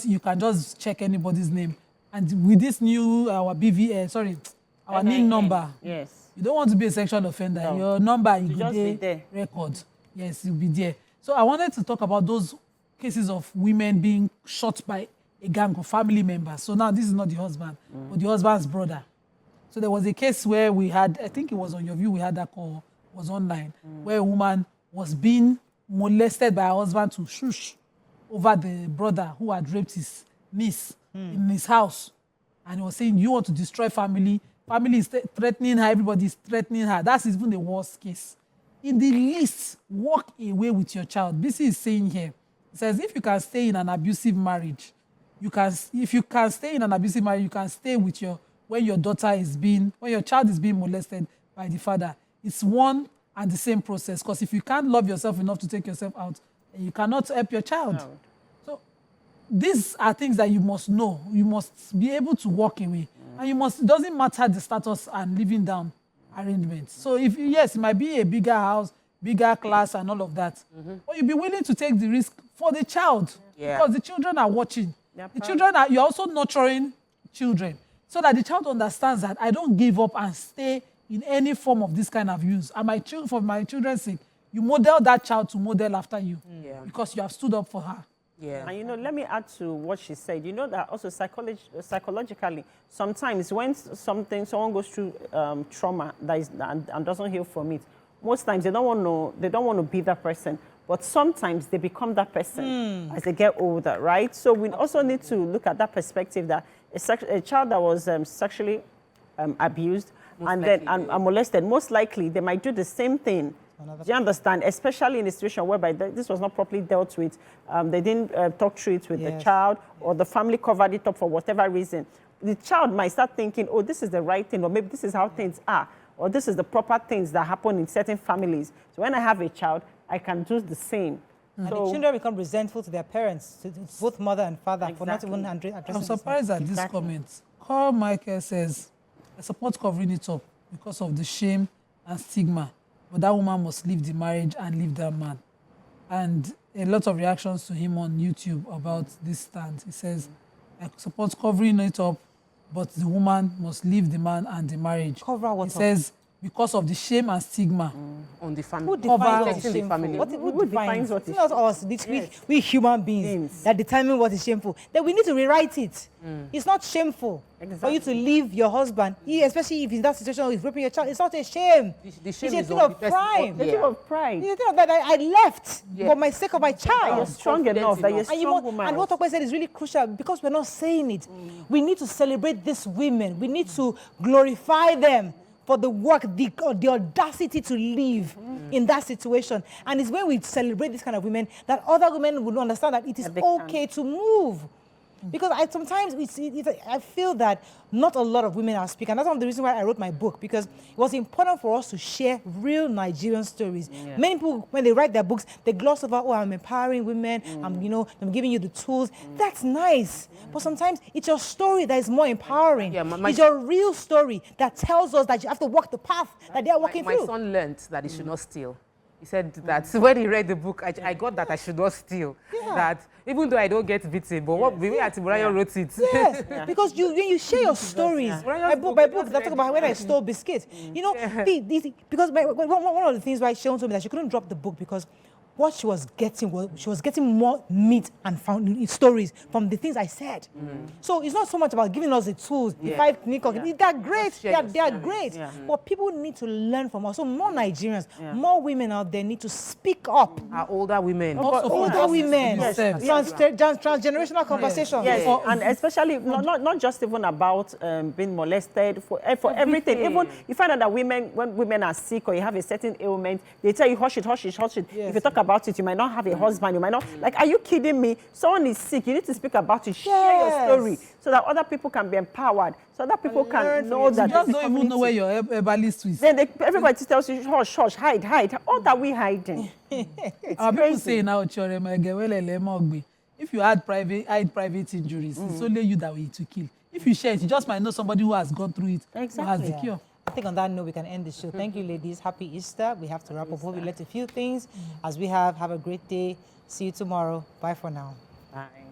You can just check anybody's name, and with this new our NIN number. Yes. You don't want to be a sexual offender. No. Your number you just be there. Record. Yes, you'll be there. So I wanted to talk about those cases of women being shot by a gang of family members. So now this is not the husband, but the husband's brother. So there was a case where we had, I think it was on YourView, we had that call, was online, where a woman was being molested by her husband to shush over the brother who had raped his niece in his house. And he was saying, you want to destroy family. Family is threatening her. Everybody is threatening her. That's even the worst case. In the least, walk away with your child. BC is saying here, it says, if you can stay in an abusive marriage, you can stay with when your child is being molested by the father. It's one and the same process. Because if you can't love yourself enough to take yourself out, you cannot help your child. No. So these are things that you must know. You must be able to walk away. And it doesn't matter the status and living down arrangements. So it might be a bigger house, bigger class and all of that. But you'll be willing to take the risk for the child because the children are watching. The children are, you're also nurturing children so that the child understands that I don't give up and stay in any form of this kind of use. And for my children's sake, you model that child to model after you because you have stood up for her. Yeah. And, you know, let me add to what she said. You know that also psychologically, sometimes when someone goes through trauma and doesn't heal from it, most times they don't want to be that person. But sometimes they become that person as they get older, right? So we also need to look at that perspective that a child that was sexually abused and molested, most likely they might do the same thing. Do you understand? Especially in a situation whereby this was not properly dealt with. They didn't talk through it with the child, or the family covered it up for whatever reason. The child might start thinking, oh, this is the right thing, or maybe this is how things are, or this is the proper things that happen in certain families. So when I have a child, I can do the same. And the children become resentful to their parents, to both mother and father, for not even addressing. I'm surprised at this comment. Carl Michael says, I support covering it up because of the shame and stigma. But that woman must leave the marriage and leave that man. And a lot of reactions to him on YouTube about this stand. He says, I support covering it up, but the woman must leave the man and the marriage. Cover what? He says, because of the shame and stigma on the family. Who defines what is shameful? Who defines what is shameful? It's not us, we human beings that determine what is shameful. Then we need to rewrite it. It's not shameful for you to leave your husband, especially if in that situation he's raping your child. It's not a shame. The shame it's a thing of pride. The thing of pride. It's a thing of that I left for my sake of my child. You're strong enough. That you're strong woman. And what Tokwe said is really crucial because we're not saying it. We need to celebrate these women. We need to glorify them for the work, the audacity to live in that situation. And it's when we celebrate this kind of women that other women will understand that it is okay to move. Because sometimes I feel that not a lot of women are speaking. And that's one of the reasons why I wrote my book, because it was important for us to share real Nigerian stories. Many people, when they write their books, they gloss over, oh, I'm empowering women, I'm giving you the tools. That's nice. But sometimes it's your story that is more empowering. It's your real story that tells us that you have to walk the path that they are walking through. My son learned that he should not steal. He said that when he read the book, I got that I should not steal. That even though I don't get beaten, but what Bibi Atiburaya wrote it. Yes, because when you share your stories, my book that talk about when I stole biscuits. You know, because one of the things why Sharon told me that she couldn't drop the book because what she was getting more meat and found stories from the things I said. So it's not so much about giving us the tools, the 5 clinical. They're great. They are great. But people need to learn from us. So more Nigerians, more women out there need to speak up. Our older women. Older women. Transgenerational conversation. Yes, and especially not just even about being molested, for everything. Even you find out that when women are sick or you have a certain ailment, they tell you hush it. If you talk about it, you might not have a husband, you might not, like, are you kidding me? Someone is sick, you need to speak about it, share your story, so that other people can be empowered, so other people can know that. You just don't even know where your herbalist is. Then everybody tells you, hush, hide. All that we hiding. People say now, if you hide private injuries, it's only you that will to kill. If you share it, you just might know somebody who has gone through it, who has the cure. I think on that note, we can end the show. Thank you, ladies. Happy Easter. We have to wrap up. Hope we learned a few things. As we have a great day. See you tomorrow. Bye for now. Bye.